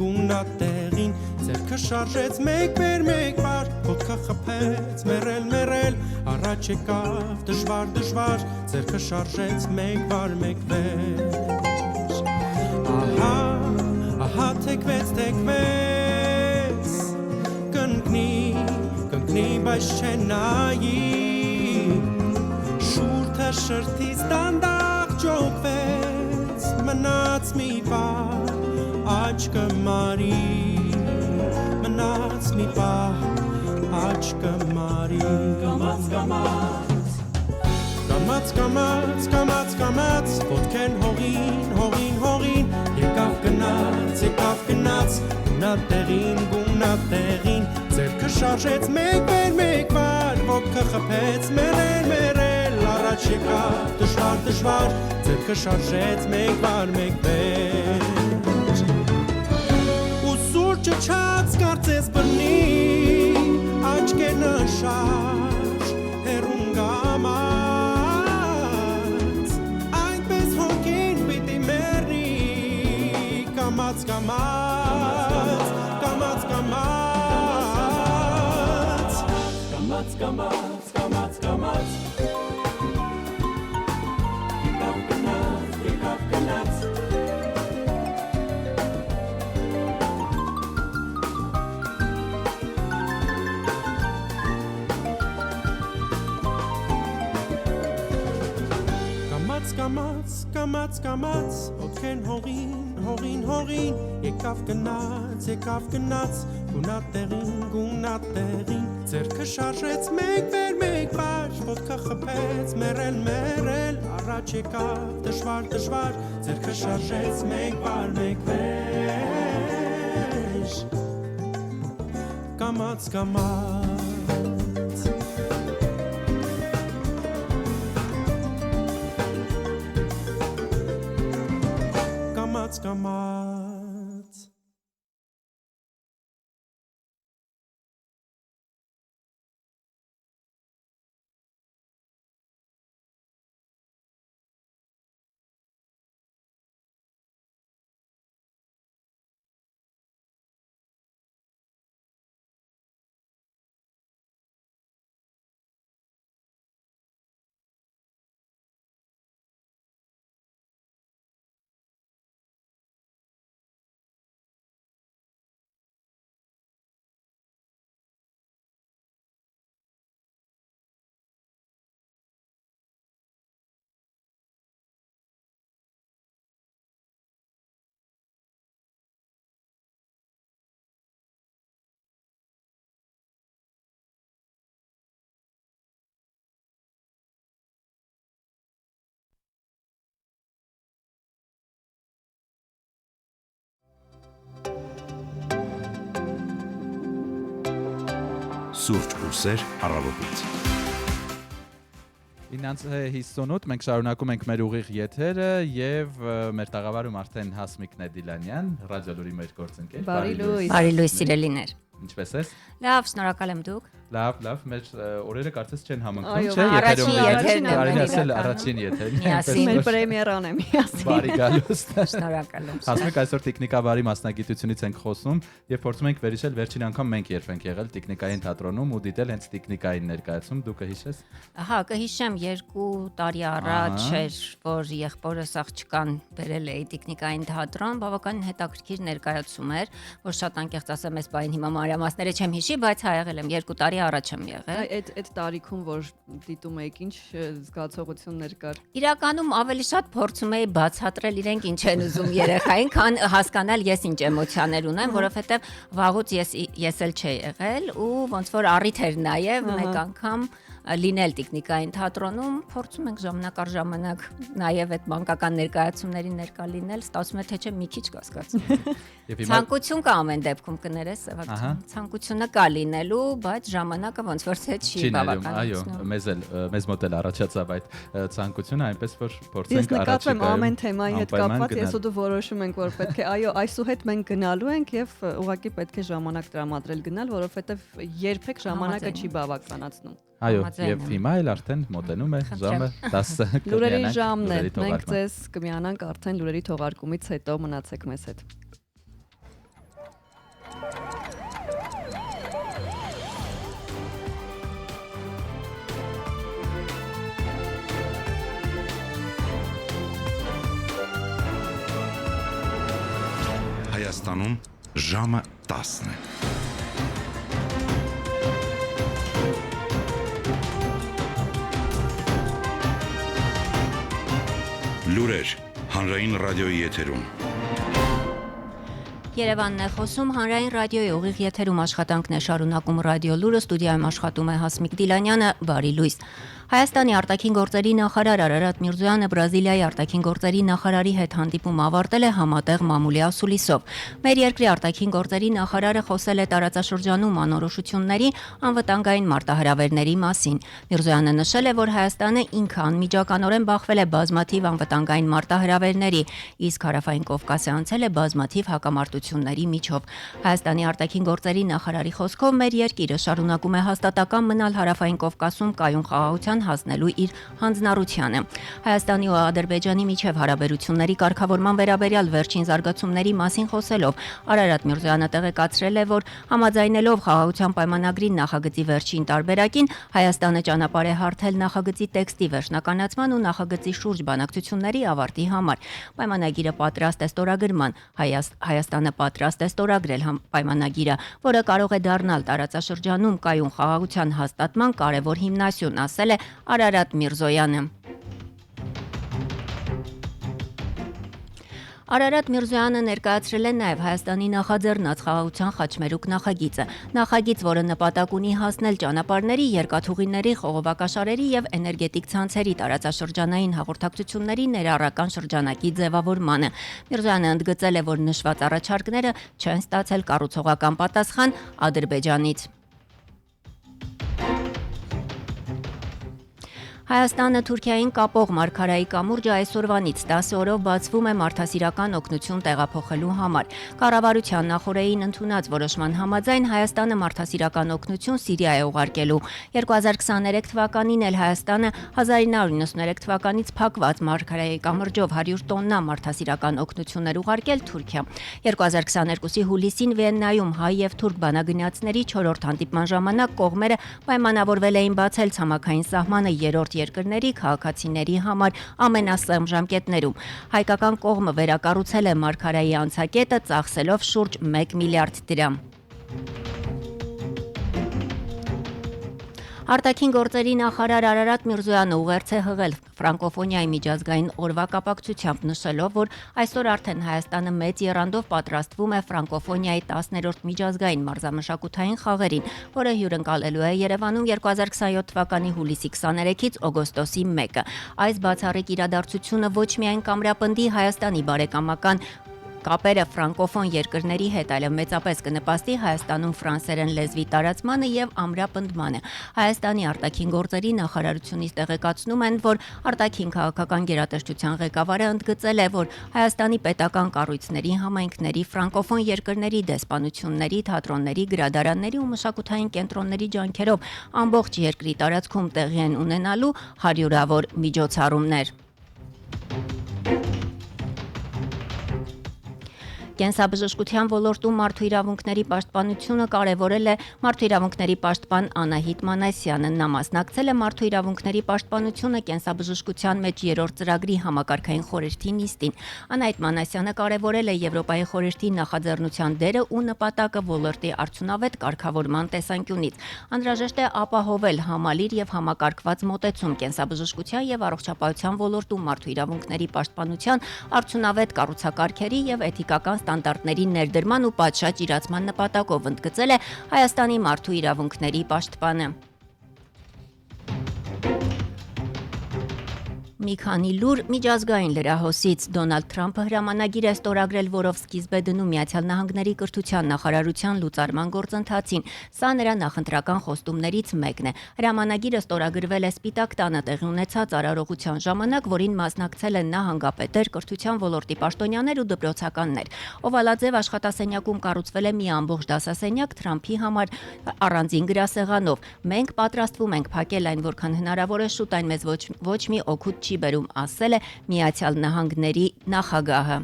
գունատեղին, ձերքը շարժեց մեկ բար, ոտքը խփեց, մերել, առաջ եկավ դժվար, ձերքը շարժեց մեկ վեր, ահա թեքվեց, կնկնի, բայց չեն նայի, շուրթը շրթից դանդաղ ջոկվեց, մնաց մի պահ, աչքը մարի, մնաց մի պահ, աչքը մարի, կամաց, ոտքեն հողին, եկավ գնաց, գունատեղին, ձերքը շարժեց մեկ վար, ոտքը խփեց, մերել, առաջ եկավ դժվար, ձերքը շարժեց մեկ վեր, ու սուրճը չած կարծես բռնի, աչքերը շարժ, հեռուն գամած, այնպես հոգին պիտի մեռի, կամաց, եկավ գնաց, Կամաց, ոտքեն հողին, եկավ գնաց, գունատեղին, ձերքը շարժեց մեկ վար, ոտքը խփեց, մերել, առաջ եկավ դժվար, ձերքը շարժեց մեկ վեր, կամաց, կամաց. Սուրճ ու սեր առավոտից։ 9:58 մենք շարունակում ենք մեր ուղիղ եթերը եւ մեր տաղավարում արդեն Հասմիկ Նեդիլանյան, ռադիոլուրի մեր գործընկեր։ Բարի լույս սիրելիներ։ Ինչպե՞ս ես։ Լավ, շնորհակալ եմ դուք։ Լավ, մեր օրերը կարծես չեն համընկնում, Այո, չէ՞։ առաջին եթերն է, Կարելի ասել առաջին եթերն է։ Միասին։ Մեր պրեմիերան է միասին։ Բարի գալուստ։ Շնորհակալ եմ։ Հասմիկ, այսօր տեխնիկավարի մասնագիտությունից ենք խոսում եւ փորձում ենք վերհիշել վերջին անգամ մենք երբ ենք եղել տեխնիկային թատրոնում ու դիտել հենց տեխնիկային ներկայացում, դու կհիշես։ Ահա, կհիշեմ 2 տարի առաջ էր, որ եղբորս աղջկան բերել էի տեխնիկային թատրոն, բավականին հետաքրքիր ներկայացում էր, որ շատ անկեղծ ասեմ, այս բային հիմա մանրամասները չեմ հիշի, բայց հա եղել եմ 2 տարի առաջ եմ եղել։ Այդ տարիքում որ դիտում եք, ինչ զգացողություններ կար։ Իրականում ավելի շատ փորձում էի բացատրել իրենք ինչ են ուզում երեխային, քան հասկանալ ես ինչ էմոցիաներ ունեմ, որովհետև վաղուց ես էլ չի եղել ու ոնց որ առիթ էր նաև մեկ անգամ լինել տեխնիկային թատրոնում, փորձում ենք ժամանակ առ ժամանակ նաև այդ մանկական ներկայացումներին ներկա լինել, ստացվում է թե չէ մի քիչ կասկածում։ Ցանկություն կա ամեն դեպքում կներես, ցանկությունը կա լինելու, բայց ժամանակը ոնց որ թե չի բավականացնում։ Այո, մեզ մոտ էլ առաջացավ այդ ցանկությունը, այնպես որ փորձենք Ես նկատում եմ ամեն թեմայի հետ անպայման կապված, ես ու դու որոշում ենք, որ պետք է, այո, այսուհետ մենք գնալու ենք եւ ուղղակի պետք է ժամանակ տրամադրել գնալ, որովհետեւ երբեք ժամանակը չի բավականացնում։ Այո, Համաձայն եւ եմ։ հիմա էլ արդեն մոտենում է Խնդրեմ։ ժամը 10 Լուրերի կմիանանք ժամն է։ լուրերի Մենք թողարկման։ ձեզ կմիանանք արդեն լուրերի թողարկումից հետո մնացեք մեզ հետ։ Հայաստանում ժամը 10 է։ Լուրեր հանրային ռադիոյի եթերում։ Երևանն է խոսում հանրային ռադիոյի ուղիղ եթերում աշխատանքն է շարունակում ռադիո լուրը ստուդիայում աշխատում է Հասմիկ Դիլանյանը, բարի լույս։ Հայաստանի արտաքին գործերի նախարար Արարատ Միրզոյանը Բրազիլիայի արտաքին գործերի նախարարի հետ հանդիպում ավարտել է համատեղ մամուլի ասուլիսով։ Մեր երկրի արտաքին գործերի նախարարը խոսել է տարածաշրջանում անորոշությունների, անվտանգային մարտահրավերների մասին։ Միրզոյանը նշել է, որ Հայաստանը ինքը անմիջականորեն բախվել է բազմաթիվ անվտանգային մարտահրավերների, իսկ Հարավային Կովկասը անցել է բազմաթիվ հակամարտությունների միջով։ Հայաստանի արտաքին գործերի նախարարի խոսքով մեր երկիրը շարունակում է հաստատակամ մնալ Հարավային Կովկասում կայուն խաղաղության հասնելու իր հանձնառությանը։ Հայաստանի ու Ադրբեջանի միջև հարաբերությունների կարգավորման վերաբերյալ վերջին զարգացումների մասին խոսելով Արարատ Միրզոյանը տեղեկացրել է, որ համաձայնելով խաղաղության պայմանագրի նախագծի վերջին տարբերակին Հայաստանը ճանապարհ է հարթել նախագծի տեքստի վերջնականացման ու նախագծի շուրջ բանակցությունների ավարտի համար։ Պայմանագիրը պատրաստ է ստորագրման։ Հայաստանը պատրաստ է ստորագրել պայմանագիրը, որը կարող է դառնալ տարածաշրջանում կայուն խաղաղության հաստատման կարևոր հիմնասյուն, ասել է Արարատ Միրզոյանը։ Արարատ Միրզոյանը ներկայացրել է նաև Հայաստանի նախաձեռնած խաղաղության խաչմերուկ նախագիծը։ Նախագիծ, որը նպատակ ունի հասնել ճանապարհների, երկաթուղիների, խողովակաշարերի եւ էներգետիկ ցանցերի տարածաշրջանային հաղորդակցությունների ներառական շրջանակի ձևավորմանը։ Միրզոյանը ընդգծել է, որ նշված առաջարկները չեն ստացել կառուցողական պատասխան Ադրբեջանից։ Հայաստանը Թուրքիային կապող մարգարայի կամուրջը այսօրվանից 10 օրով բացվում է մարդասիրական օգնություն տեղափոխելու համար։ Կառավարության նախորդին ընդունած որոշման համաձայն Հայաստանը մարդասիրական օգնություն Սիրիա է ուղարկելու։ 2023 թվականին էլ Հայաստանը 1993 թվականից փակված մարգարայի կամուրջով 100 տոննա մարդասիրական օգնություններ ուղարկել Թուրքիա։ 2022-ի հուլիսին Վիեննայում հայ եւ թուրք բանագնացների 4-րդ հանդիպման ժամանակ կողմերը պայմանավորվել էին բացել ցամաքային սահմանը երրորդ երկրների քաղաքացիների համար ամենասեմ ժամկետներում։ Հայկական կողմը վերակառուցել է մարգարայի անցակետը ծախսելով շուրջ 1 միլիարդ դրամ։ Արտաքին գործերի նախարար Արարատ Միրզոյանը ուղերձ է հղել ֆրանկոֆոնիայի միջազգային օրվա կապակցությամբ, նշելով, որ այսօր արդեն Հայաստանը մեծ եռանդով պատրաստվում է ֆրանկոֆոնիայի 10-րդ միջազգային մարզամշակութային խաղերին, որը հյուրընկալելու է Երևանում 2027 թվականի հուլիսի 23-ից օգոստոսի 1-ը։ Այս բացառիկ իրադարձությունը ոչ միայն կամրապնդի Հայաստանի բարեկամական կապերը ֆրանկոֆոն երկրների հետ, այլև մեծապես կնպաստի Հայաստանում ֆրանսերեն լեզվի տարածմանը եւ ամրապնդմանը։ Հայաստանի արտաքին գործերի նախարարությունից տեղեկացնում են, որ արտաքին քաղաքական գերատեսչության ղեկավարը ընդգծել է, որ Հայաստանի պետական կառույցների, համայնքների, ֆրանկոֆոն երկրների դեսպանությունների, թատրոնների, գրադարանների ու մշակութային կենտրոնների ջանքերով ամբողջ երկրի տարածքում տեղի են ունենալու հարյուրավոր միջոցառումներ։ Կենսաբժշկության ոլորտում մարդու իրավունքների պաշտպանությունը կարևորել է մարդու իրավունքների պաշտպան Անահիտ Մանասյանը։ Նա մասնակցել է մարդու իրավունքների պաշտպանությունը կենսաբժշկության մեջ 3-րդ ծրագրի համակարգային խորհրդի նիստին։ Անահիտ Մանասյանը կարևորել է Եվրոպայի խորհրդի նախաձեռնության դերը ու նպատակը ոլորտի արդյունավետ կարգավորման տեսանկյունից։ Անհրաժեշտ է ապահովել համալիր եւ համակարգված մոտեցում կենսաբժշկության եւ առողջապահության ոլորտում մարդու իրավունքների պաշտպանության արդյունավետ կառուցակարգերի եւ էթիկական ստանդարտների ներդրման ու պատշաճ իրացման նպատակով, ընդգծել է Հայաստանի մարդու իրավունքների պաշտպանը։ Մի քանի լուր միջազգային լրահոսից Դոնալդ Թրամփը հրամանագիր է ստորագրել, որով սկիզբ է դնում Միացյալ Նահանգների կրթության նախարարության լուծարման գործընթացին։ Սա նրա նախընտրական խոստումներից մեկն է։ Հրամանագիրը ստորագրվել է Սպիտակ տանը տեղի ունեցած արարողության ժամանակ, որին մասնակցել են նահանգապետեր, կրթության ոլորտի պաշտոնյաներ ու դպրոցականներ։ Օվալաձև աշխատասենյակում կառուցվել է մի ամբողջ դասասենյակ Թրամփի համար առանձին գրասեղանով։ Մենք պատրաստվում ենք փակել այն, որքան հնարավոր է շուտ, այն մեզ ոչ մի օգուտ չի բերում, ասել է Միացյալ Նահանգների նախագահը։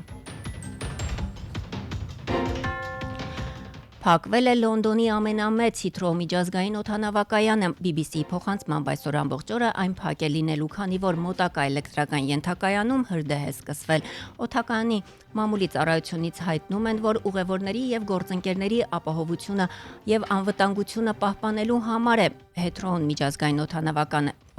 Փակվել է Լոնդոնի ամենամեծ Հիթրոու միջազգային օդանավակայանը։ BBC-ի փոխանցմամբ այսօր ամբողջ օրը այն փակ է լինելու, քանի որ մոտակա էլեկտրական ենթակայանում հրդեհ է սկսվել։ Օդակայանի մամուլի ծառայությունից հայտնում են, որ ուղևորների եւ գործընկերների ապահովությունը եւ անվտանգությունը պահպանելու համար է Հիթրոուն միջազգային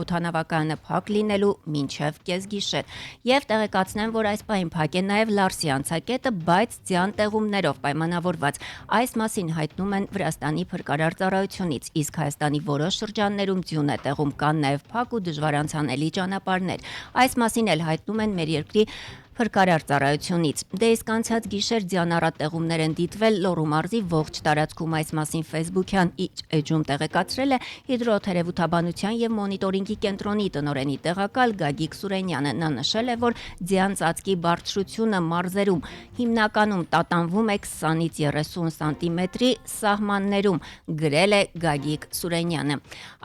օդանավակայանը փակ լինելու մինչև կեսգիշեր։ Եվ տեղեկացնեմ, որ այս պահին փակ է նաև Լարսի անցակետը, բայց ձյան տեղումներով պայմանավորված։ Այս մասին հայտնում են Վրաստանի փրկարար ծառայությունից, իսկ Հայաստանի որոշ շրջաններում ձյուն է տեղում, կան նաև փակ ու դժվար անցանելի ճանապարհներ։ Այս մասին էլ հայտնում են մեր երկրի Փրկարար ծառայությունից։ Դե իսկ անցած գիշեր ձյանառատ տեղումներ են դիտվել Լոռու մարզի ողջ տարածքում, այս մասին Facebook-յան էջում տեղեկացրել է հիդրոթերապևտաբանության եւ մոնիտորինգի կենտրոնի տնօրենի տեղակալ Գագիկ Սուրենյանը։ Նա նշել է, որ ձյան ծածկի բարձրությունը մարզերում հիմնականում տատանվում է 20-ից 30 սանտիմետրի սահմաններում, գրել է Գագիկ Սուրենյանը։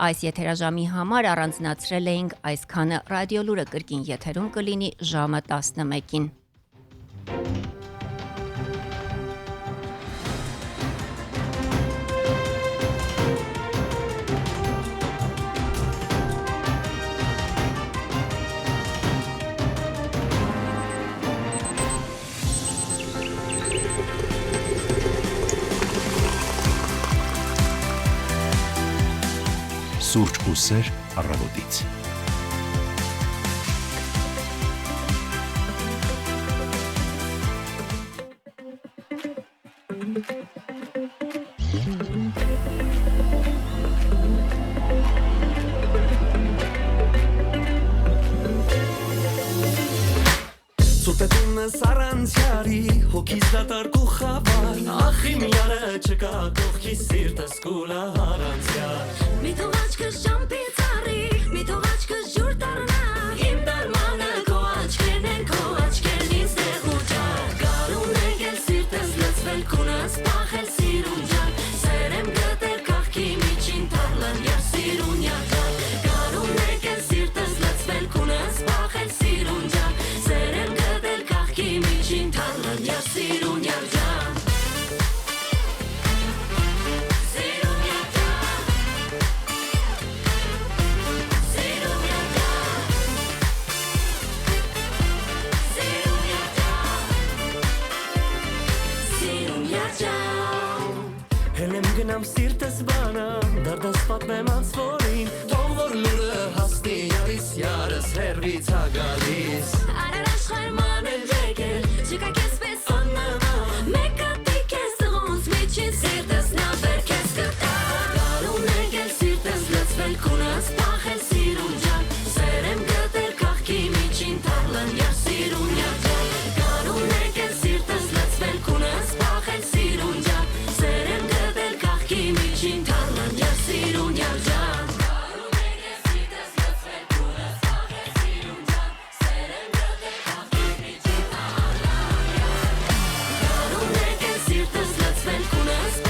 Այս եթերաժամի համար առանձնացրել էինք այսքանը։ Ռադիոլուրը կրկին եթերում կլինի ժամը 11-ին։ Սուրճ ու սեր առավոտից։ Սուտետունս առանցյարի, հոգիս դատարկու խավար, ախի միարը չկա, կողքի սիրտս կուլա առանցյար։ Մի թող աչքս ճամպի ծառի, մի թող աչքս ջուր դառնա, իմ դարմանը քո աչքերն են, քո աչքերն ինձ տեղու ջար։ Գարուն եկել սիրտս լցվել, քունս պախել սիրունջան, սեր եմ գտել կաղքի միջին թարլան և սիրունյական։ Գարուն եկել սիրտս լցվել, քունս պախել սիրունջան, սեր եմ գտել կաղքի միջին թարլան և սիրունյական։ Գնամ սիրտս բանամ, դարդս պատմեմ անցորին, թող որ լուրը հասնի յարիս յարս հերվից հագալիս։ Արար աշխարհման են եկել, չկա կեսպես աննամա, մեկը տիք ես տղոնց միջին սիրտս նա վերքես կտա։ Գարուն եկել սիրտս լցվել, քունս պախել սիրունջան, սեր եմ գտել կաղքի միջին թարլան և սիրունյական։ Գարուն եկել սիրտս լցվել, քունս պախել սիրունջան, սեր եմ գտել կաղքի միջին թարլան և սիրունյական։ Գարուն եկել սիրտս լցվել, քունս պախել սիրունջան, սեր եմ գտել կաղքի միջին թարլան և Գարուն եկել սիրտս լցվել, քունս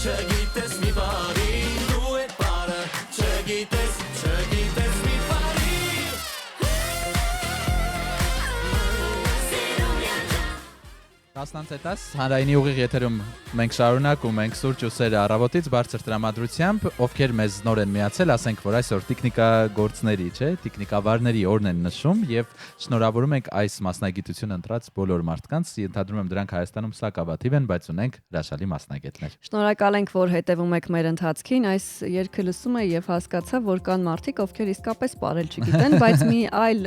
չգիտես մի բարի դու է բարը չգիտես մի բարի Տասնանց հանրայինի ուղիղ եթերում մենք շարունակում ենք սուրճ ու սերը առավոտից բարձր տրամադրությամբ, ովքեր մեզ նոր են միացել, ասենք, որ այսօր տեխնիկագործների, չէ, տեխնիկավարների օրն են նշում եւ շնորհավորում ենք այս մասնագիտությունը ընտրած բոլոր մարդկանց, ենթադրում եմ դրանք Հայաստանում սակավաթիվ են, բայց ունենք հրաշալի մասնագետներ։ Շնորհակալ ենք, որ հետևում եք մեր ընթացքին, այս երգը լսում եմ եւ հասկացա, որ կան մարդիկ, ովքեր իսկապես ապրել չգիտեն, բայց մի այլ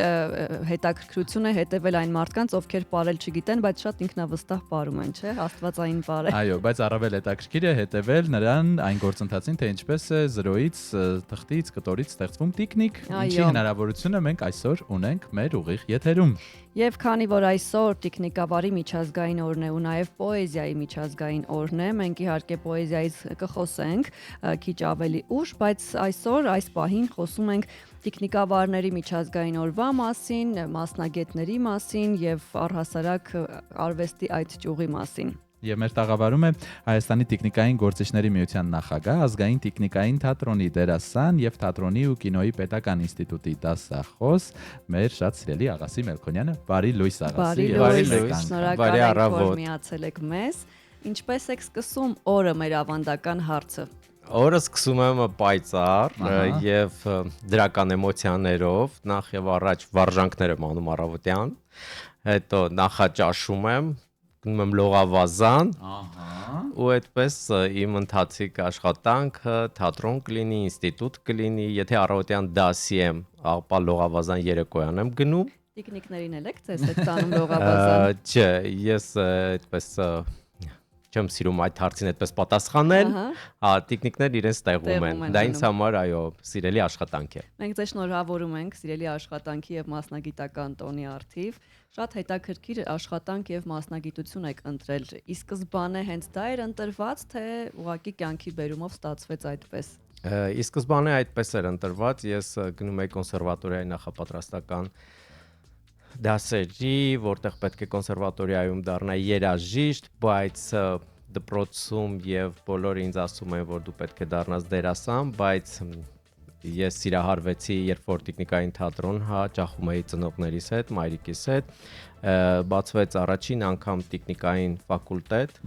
հետաքրքրություն է հետևել այն մարդկանց, ովքեր ապրել չգիտեն, բայց շատ ինքնավստահ ապրում են, չէ, աստվածային ապրել։ Այո, բայց առավել հետաքրքիր է հետևել նրան այն գործընթացին, թե ինչպես է 0-ից, թղթից, կտորից ստեղծվում տիկնիկ, ինչի հնարավորությունը մենք այսօր ունենք մեր ուղիղ եթերում։ Եվ քանի որ այսօր տեխնիկավարի միջազգային օրն է ու նաև պոեզիայի միջազգային օրն է, մենք իհարկե պոեզիայից կխոսենք քիչ ավելի ուշ, բայց այսօր այս պահին խոսում ենք տեխնիկավարների միջազգային օրվա մասին, մասնագետների մասին եւ առհասարակ արվեստի այդ ճյուղի մասին։ Եվ մեր տաղավարում է Հայաստանի տեխնիկային գործիչների միության նախագահ, ազգային տեխնիկային թատրոնի դերասան եւ թատրոնի ու կինոյի պետական ինստիտուտի դասախոս մեր շատ սիրելի Աղասի Մելքոնյանը։ Բարի լույս Աղասի։ Բարի լույս։ Շնորհակալ ենք, որ միացել եք մեզ։ Ինչպես եք սկսում օրը մեր ավանդական հարցը։ Օրը սկսում եմ պայծառ եւ դրական էմոցիաներով, նախ եւ առաջ վարժանքներ եմ անում առավոտյան, հետո նախաճաշում եմ, գնում եմ լողավազան, ու այդպես իմ ընթացիկ աշխատանքը թատրոն կլինի, ինստիտուտ կլինի, եթե առավոտյան դասի եմ, ապա լողավազան երեկոյան եմ գնում։ Տիկնիկներին եք ձեզ հետ տանում լողավազան։ Չէ, ես այդպես չեմ սիրում այդ հարցին այդպես պատասխանել, տեխնիկներ իրենց տեղում են։ Դա ինձ համար այո, սիրելի աշխատանք է։ Մենք ձեզ շնորհավորում ենք սիրելի աշխատանքի եւ մասնագիտական տոնի առթիվ։ Շատ հետաքրքիր աշխատանք եւ մասնագիտություն եք ընտրել։ Ի սկզբանե հենց դա էր ընտրված, թե ուղղակի կյանքի բերումով ստացվեց այդպես։ Ի սկզբանե այդպես էր ընտրված, ես գնում եի կոնսերվատորիայի նախապատրաստական դասերի, որտեղ պետք է կոնսերվատորիայում դառնայի երաժիշտ, բայց դպրոցում եւ բոլորը ինձ ասում են, որ դու պետք է դառնաս դերասան, բայց ես սիրահարվեցի, երբ որ տեխնիկային թատրոն հաճախում էի ծնողներիս հետ, մայրիկիս հետ, բացվեց առաջին անգամ տեխնիկային ֆակուլտետ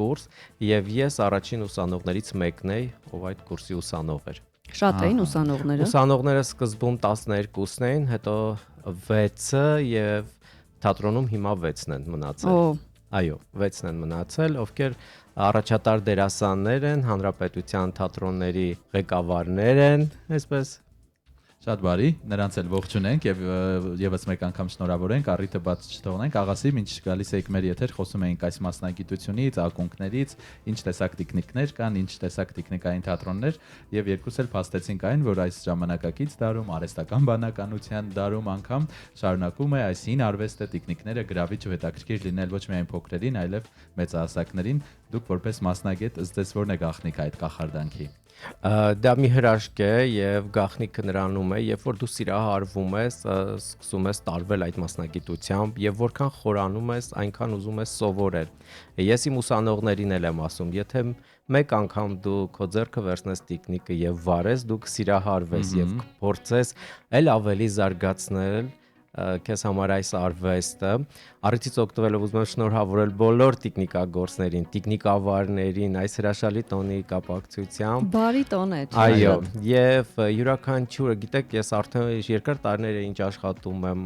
կուրս եւ ես առաջին ուսանողներից մեկն էի, ով այդ կուրսի ուսանող էր։ Շատ էին ուսանողները։ Ուսանողները սկզբում 12-ն էին, հետո 6-ը եւ թատրոնում հիմա 6-ն են մնացել։ Այո, 6-ն են մնացել, ովքեր առաջատար դերասաններ են, հանրապետության թատրոնների ղեկավարներ են, այսպես։ Շատ բարի, նրանց էլ ողջունենք եւ եւս մեկ անգամ շնորհավորենք, առիթը բաց չթողնենք։ Աղասի, մինչ գալիս եք մեր եթեր, խոսում էինք այս մասնագիտությունից, ակունքներից, ինչ տեսակ տեխնիկներ կան, ինչ տեսակ տեխնիկային թատրոններ եւ երկուս էլ փաստեցինք այն, որ այս ժամանակակից դարում, արհեստական բանականության դարում անգամ շարունակում է այս հին արվեստը տեխնիկները գրավիչ ու հետաքրքիր լինել ոչ միայն փոքրերին, այլև մեծահասակներին։ Դուք որպես մասնագետ ըստ որն է գաղտնիքը այդ կախարդանքի։ Դա մի հրաշք է եւ գաղտնիքը նրանում է, երբ որ դու սիրահարվում ես, սկսում ես տարվել այդ մասնագիտությամբ եւ որքան խորանում ես, այնքան ուզում ես սովորել։ Ես իմ ուսանողներին էլ եմ ասում, եթե մեկ անգամ դու քո ձեռքը վերցնես տեխնիկը եւ վարես, դու կսիրահարվես եւ կփորձես էլ ավելի զարգացնել քեզ համար այս արվեստը։ Առիթից օգտվելով ուզում եմ շնորհավորել բոլոր տեխնիկագործներին, տեխնիկավարներին այս հրաշալի տոնի կապակցությամբ։ Բարի տոն է։ Այո, եւ յուրաքանչյուրը, գիտեք, ես արդեն երկար տարիներ է ինչ աշխատում եմ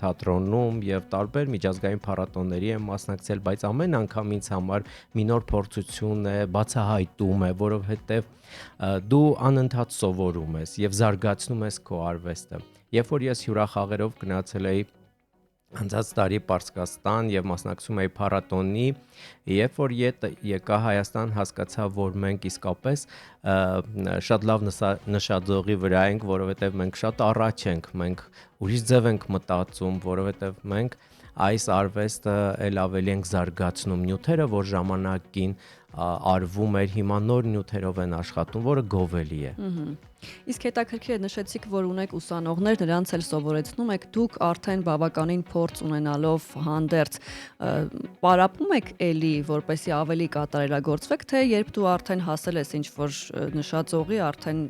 թատրոնում եւ տարբեր միջազգային փառատոների եմ մասնակցել, բայց ամեն անգամ ինձ համար մի նոր փորձություն է, բացահայտում է, որովհետեւ դու անընդհատ սովորում ես եւ զարգացնում ես քո արվեստը։ Երբ որ ես հյուրախաղերով գնացել էի անցած տարի Պարսկաստան եւ մասնակցում էի փառատոնի, երբ որ եկա Հայաստան, հասկացա, որ մենք իսկապես շատ լավ նշաձողի վրա ենք, որովհետեւ մենք շատ առաջ ենք, մենք ուրիշ ձև ենք մտածում, որովհետեւ մենք այս արվեստը ել ավելի ենք զարգացնում նյութերը, որ ժամանակին արվում էր, հիմա նոր նյութերով են աշխատում, որը գովելի է։ Իսկ հետաքրքիր է նշեցիք, որ ունեք ուսանողներ, նրանց էլ սովորեցնում եք, դուք արդեն բավականին փորձ ունենալով հանդերձ պարապում եք էլի, որպեսզի ավելի կատարելագործվեք, թե երբ դու արդեն հասել ես ինչ-որ նշածողի, արդեն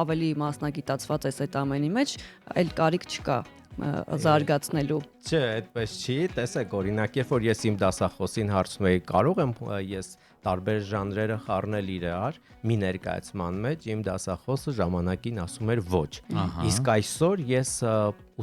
ավելի մասնագիտացված ես այդ ամենի մեջ, այլ կարիք չկա զարգացնելու։ Չէ, այդպես չի, տեսեք, օրինակ, երբ որ ես իմ դասախոսին հարցնում եի, կարող եմ ես տարբեր ժանրերը խառնել իրար մի ներկայացման մեջ, իմ դասախոսը ժամանակին ասում էր ոչ։ Իսկ այսօր ես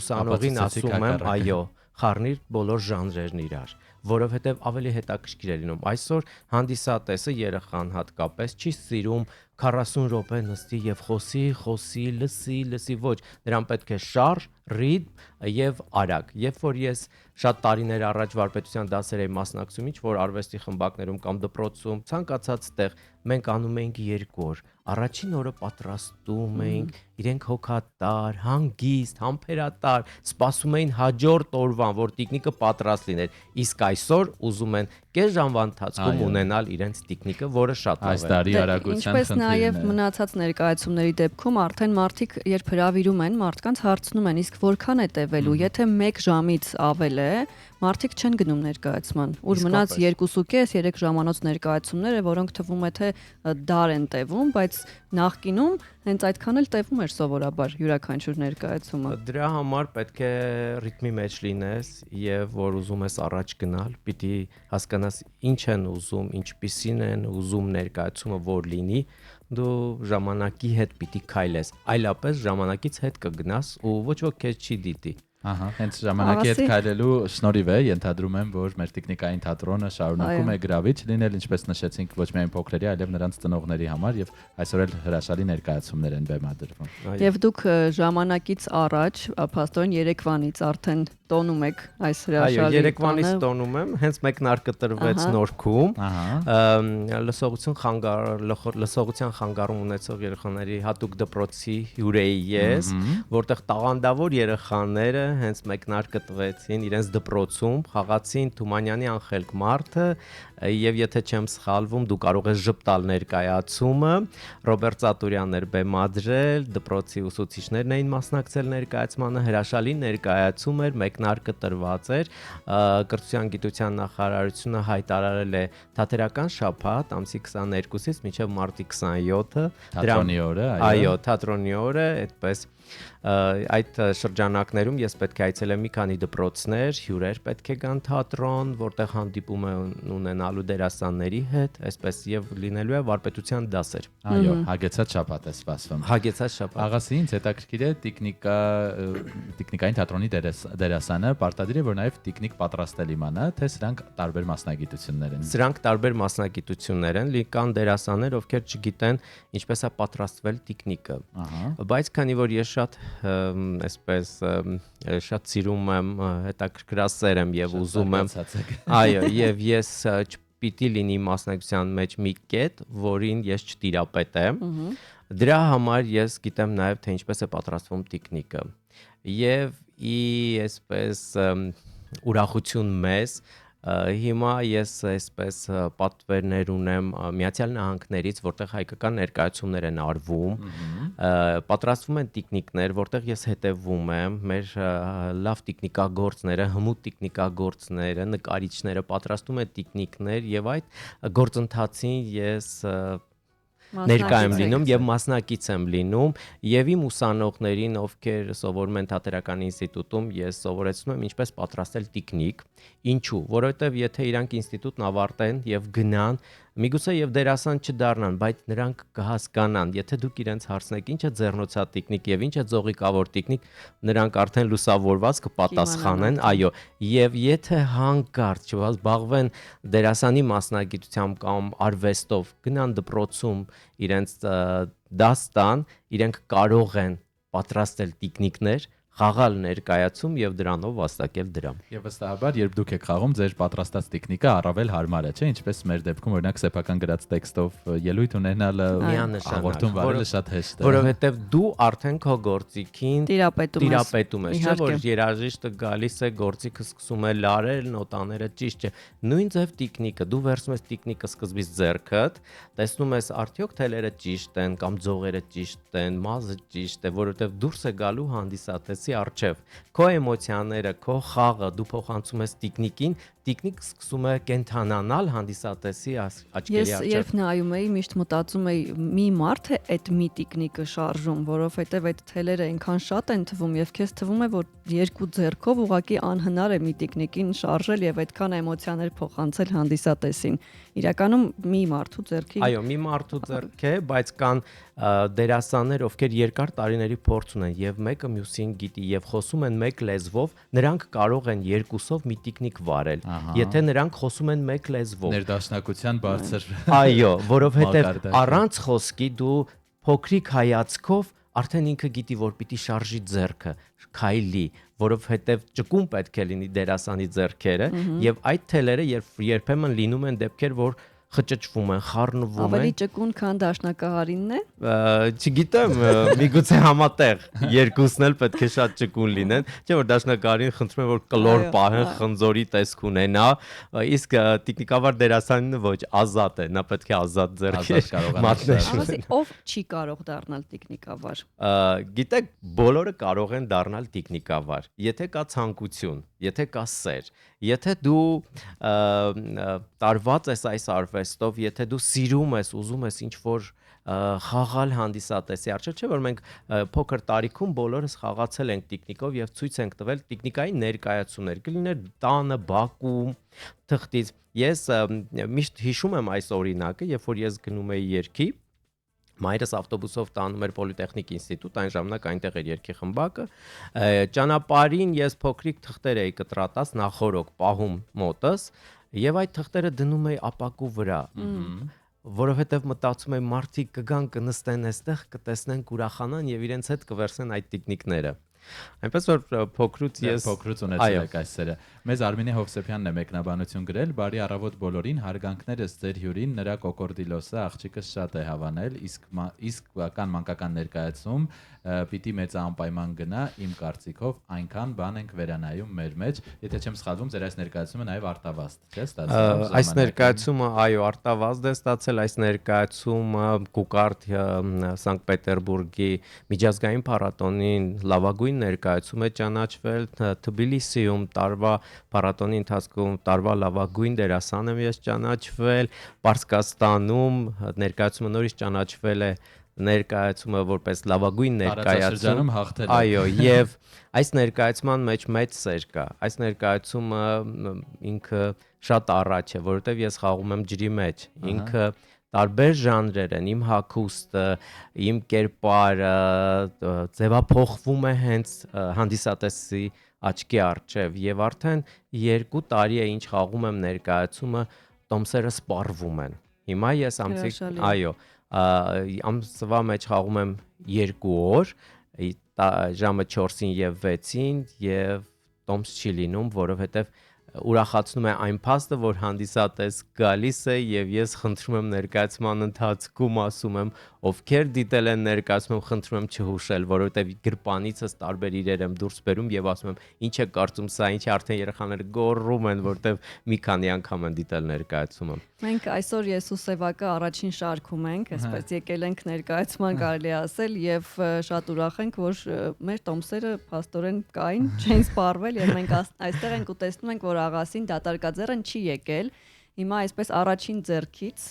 ուսանողին ասում եմ, այո, խառնիր բոլոր ժանրերն իրար, որովհետև ավելի հետաքրքիր է լինում։ Այսօր հանդիսատեսը երեխան հատկապես չի սիրում 40 րոպե նստի եւ խոսի, լսի, ոչ, նրան պետք է շարժ, ռիթմ եւ արագ։ Երբ որ ես շատ տարիներ առաջ վարպետության դասեր էի մասնակցում, ինչ որ արվեստի խմբակներում կամ դպրոցում, ցանկացած տեղ մենք անում էինք 2 օր։ Առաջին օրը պատրաստում էինք, իրենք հոգատար, հանգիստ, համբերատար, սպասում էին հաջորդ օրվան, որ տիկնիկը պատրաստ լիներ։ Իսկ այսօր ուզում են կես ժամվա ընթացքում ունենալ իրենց տիկնիկը, որը շատ լավ է։ Այս տարի արագության խնդիրն է։ Նաև մնացած ներկայացումների դեպքում արդեն մարդիկ երբ հրավիրում են, մարդկանց հարցնում են, իսկ որքան է տևելու, եթե 1 ժամից ավել է, մարդիկ չեն գնում ներկայացման, ուր մնաց 2.5-3 ժամանոց ներկայացումները, որոնք թվում է թե դար են տևում, բայց նախկինում հենց այդքան էլ տևում էր սովորաբար յուրաքանչյուր ներկայացումը։ Դրա համար պետք է ռիթմի մեջ լինես եւ որ ուզում ես առաջ գնալ, պիտի հասկանաս ինչ են ուզում, ինչպիսին են ուզում ներկայացումը որ լինի, դու ժամանակի հետ պիտի քայլես, այլապես ժամանակից հետ կգնաս ու ոչ ոք քեզ չի դիտի։ Ահա, հենց ժամանակի հետ քայլելու շնորհիվ է, ենթադրում եմ, որ մեր տեխնիկային թատրոնը շարունակում է գրավիչ լինել, ինչպես նշեցինք, ոչ միայն փոքրերի, այլև նրանց ծնողների համար եւ այսօր էլ հրաշալի ներկայացումներ են բեմադրվում։ Եվ դուք ժամանակից առաջ, փաստորեն Երևանից արդեն տոնում եք այս հրաշալի։ Այո, Երևանից տոնում եմ, հենց մեկնարկը տրվեց Նորքում։ Լսողության խանգարում ունեցող երեխաների հատուկ դպրոցի հյուր էի ես, որտեղ տաղանդավոր երեխաները հենց մեկնարկը տվեցին իրենց դպրոցում, խաղացին Թումանյանի Անխելք մարդը, եւ եթե չեմ սխալվում, դու կարող ես ժպտալ ներկայացումը, Ռոբերտ Ծատուրյանն էր բեմադրել, դպրոցի ուսուցիչներն էին մասնակցել ներկայացմանը, հրաշալի ներկայացում էր, մեկնարկը տրված էր, կրթության գիտության նախարարությունը հայտարարել է թատերական շաբաթ ամսի 22-ից մինչև մարտի 27-ը, թատրոնի օրը, այո, թատրոնի օրը, այդպես այդ շրջանակներում ես պետք է այցելեմ մի քանի դպրոցներ, հյուրեր պետք է գան թատրոն, որտեղ հանդիպում ունենալու դերասանների հետ, այսպես եւ լինելու է վարպետության դասեր։ Այո, հագեցած շաբաթ է սպասվում։ Հագեցած շաբաթ։ Աղասի, ինձ հետաքրքիր է տեխնիկային թատրոնի դերասանը, պարտադիր է որ նաեւ տեխնիկ պատրաստել իմանա, թե սրանք տարբեր մասնագիտություններ են։ Սրանք տարբեր մասնագիտություններ են, կան դերասաններ, ովքեր չգիտեն ինչպես է պատրաստվել տեխնիկը։ Բայց քանի որ ես շատ այսպես շատ սիրում եմ, հետաքրքրասեր եմ եւ ուզում եմ, այո, եւ ես չպիտի լինի մասնակցության մեջ մի կետ, որին ես չտիրապետեմ։ Դրա համար ես գիտեմ նաեւ թե ինչպես է պատրաստվում տեխնիկը։ Եվ այսպես ուրախություն մեզ հիմա ես այսպես պատվերներ ունեմ Միացյալ Նահանգներից, որտեղ հայկական ներկայացումներ են արվում, պատրաստվում են տեխնիկներ, որտեղ ես հետևում եմ, մեր լավ տեխնիկագործները, հմուտ տեխնիկագործները, նկարիչները պատրաստում են տեխնիկներ եւ այդ գործընթացին ես ներկա եմ լինում եւ մասնակից եմ լինում եւ իմ ուսանողներին, ովքեր սովորում են թատերական ինստիտուտում, ես սովորեցնում եմ ինչպես պատրաստել տեխնիկ։ Ինչու՞, որովհետեւ եթե իրանք ինստիտուտն ավարտեն եւ գնան, միգուցե եւ դերասան չդառնան, բայց նրանք կհասկանան, եթե դուք իրենց հարցնեք ինչ է ձեռնոցատեխնիկ եւ ինչ է ձողիկավոր տեխնիկ, նրանք արդեն լուսավորված կպատասխանեն, այո, եւ եթե հանկարծ չզբաղվեն դերասանի մասնագիտությամբ կամ արվեստով, գնան դպրոցում իրենց դաս տան, իրենք կարող են պատրաստել տեխնիկներ, խաղալ ներկայացում եւ դրանով վաստակել դրամ։ Եվ վստահաբար, երբ դուք եք խաղում, ձեր պատրաստած տեխնիկա առավել հարմար է, չէ՞, ինչպես մեր դեպքում օրինակ սեփական գրած տեքստով ելույթ ունենալը հաղորդում վարելը շատ հեշտ է։ Որովհետեւ դու արդեն քո գործիքին տիրապետում ես, չէ՞ որ երաժիշտը գալիս է գործիքը սկսում է լարել, նոտաները ճիշտ չէ։ Նույն ձև տեխնիկը, դու վերցնում ես տեխնիկը սկզբից ձեռքդ, տեսնում ես արդյոք թելերը ճիշտ են կամ ձողերը ճիշտ են, մազը ճիշտ է, որովհետեւ դուրս է գալու հանդիսատեսի առջև։ Քո էմոցիաները, քո խաղը դու փոխանցում ես տեխնիկին, տեխնիկ սկսում է կենթանանալ հանդիսատեսի աչքերի առջև։ Ես երբ նայում էի, միշտ մտածում էի մի մարդ է այդ մի տեխնիկը շարժում, որովհետև այդ թելերը այնքան շատ են թվում եւ քեզ թվում է, որ երկու ձեռքով ուղղակի անհնար է մի տեխնիկին շարժել եւ այդքան էմոցիաներ փոխանցել հանդիսատեսին։ Իրականում մի մարդու ձեռքի Այո, մի մարդու ձեռք է, բայց կան դերասաններ, ովքեր երկար տարիների փորձ ունեն եւ մեկը մյուսին գիտի եւ խոսում են մեկ լեզվով, նրանք կարող են երկուսով մի տեխնիկ վարել։ Եթե նրանք խոսում են մեկ լեզվով։ Ներդաշնակության բարձր։ Այո, որովհետեւ առանց խոսքի դու փոքրիկ հայացքով արդեն ինքը գիտի, որ պիտի շարժի ձեռքը, քայլի, որովհետև ճկուն պետք է լինի դերասանի ձեռքերը եւ այդ թելերը երբեմն լինում են դեպքեր, որ խճճվում են, խառնվում են։ Ավելի ճկուն, քան դաշնակահարինն է։ Չգիտեմ, միգուցե համատեղ երկուսն էլ պետք է շատ ճկուն լինեն, չէ՞ որ դաշնակահարին խնդրում են որ կլոր պահեն, խնձորի տեսք ունենա, իսկ տեխնիկավար դերասանինը ոչ, ազատ է, նա պետք է ազատ ձեռքեր մատնեշ։ Ով չի կարող դառնալ տեխնիկավար։ Գիտեք, բոլորը կարող են դառնալ տեխնիկավար, եթե կա ցանկություն, եթե կա սեր, եթե դու տարված ես այս արվեստով, եթե դու սիրում ես, ուզում ես ինչ-որ խաղալ հանդիսատեսի առջև, չէ՞ որ մենք փոքր տարիքում բոլորս խաղացել ենք տեխնիկով եւ ցույց ենք տվել տեխնիկայի ներկայացումներ, կլիներ տանը, բակում, թղթից։ Ես միշտ հիշում եմ այս օրինակը, երբ որ ես գնում էի երգի, մայրս ավտոբուսով տանում էր Պոլիտեխնիկ ինստիտուտ, այն ժամանակ այնտեղ էր երգի խմբակը, ճանապարհին ես փոքրիկ թղթեր էի կտրատած նախորոք պահում մոտս եւ այդ թղթերը դնում էի ապակու վրա, որովհետեւ մտածում եմ մարդիկ կգան կնստեն այստեղ, կտեսնեն, կուրախանան եւ իրենց հետ կվերցնեն այդ տեխնիկները։ Այնպես որ փոքրուց ունեցել եք այս սերը։ Մեզ Արմինե Հովսեփյանն է մեկնաբանություն գրել, բարի առավոտ բոլորին, հարգանքներս ձեր հյուրին, նրա կոկորդիլոսը աղջիկս շատ է հավանել, իսկ մանկական ներկայացում պիտի մեծ անպայման գնա, իմ կարծիքով այնքան բան ենք վերանայում մեր մեջ, եթե չեմ սխալվում, ձեր այս ներկայացումը նաև արտավազդ, չէ՞ ստացել։ Այս ներկայացումը, այո, արտավազդ է ստացել, այս ներկայացումը Կուկարդ Սանկտ Պետերբուրգի միջազգային փառատոնին լավագույն ներկայացում է ճանաչվել, Թբիլիսիում տարվա փառատոնի ընթացքում տարվա լավագույն դերասան եմ ես ճանաչվել, Պարսկաստանում ներկայացումը նորից ճանաչվել է ներկայացումը որպես լավագույն ներկայացում, այո, եւ այս ներկայացման մեջ մեծ սեր կա։ Այս ներկայացումը ինքը շատ առաջ է, որովհետեւ ես խաղում եմ ջրի մեջ, ինքը տարբեր ժանրեր են, իմ հագուստը, իմ կերպարը ձևափոխվում է հենց հանդիսատեսի աչքի առջև եւ արդեն 2 տարի է ինչ խաղում եմ ներկայացումը, տոմսերը սպառվում են։ Հիմա ես այո, ամսվա մեջ խաղում եմ 2 օր, ժամը 4-ին եւ 6-ին եւ տոմս չի լինում, որովհետեւ ուրախացնում է այն փաստը, որ հանդիսատես գալիս է եւ ես խնդրում եմ ներկայացման ընթացքում ասում եմ, ովքեր դիտել են ներկայացումը, խնդրում եմ չհուշել, որովհետեւ գրպանիցս տարբեր իրեր եմ դուրս բերում եւ ասում եմ, ինչ է կարծում սա, ինչի արդեն երեխաները գոռում են, որովհետեւ մի քանի անգամ են դիտել ներկայացումը։ Մենք այսօր ես ու Սևակը առաջին շարքում ենք, այսպես եկել ենք ներկայացման կարելի ասել եւ շատ ուրախ ենք, որ մեր տոմսերը փաստորեն կային, չեն սպառվել եւ մենք այստեղ ենք ու տեսնում ենք, որ աղասին դատարկաձեռն չի եկել։ Հիմա այսպես առաջին ձեռքից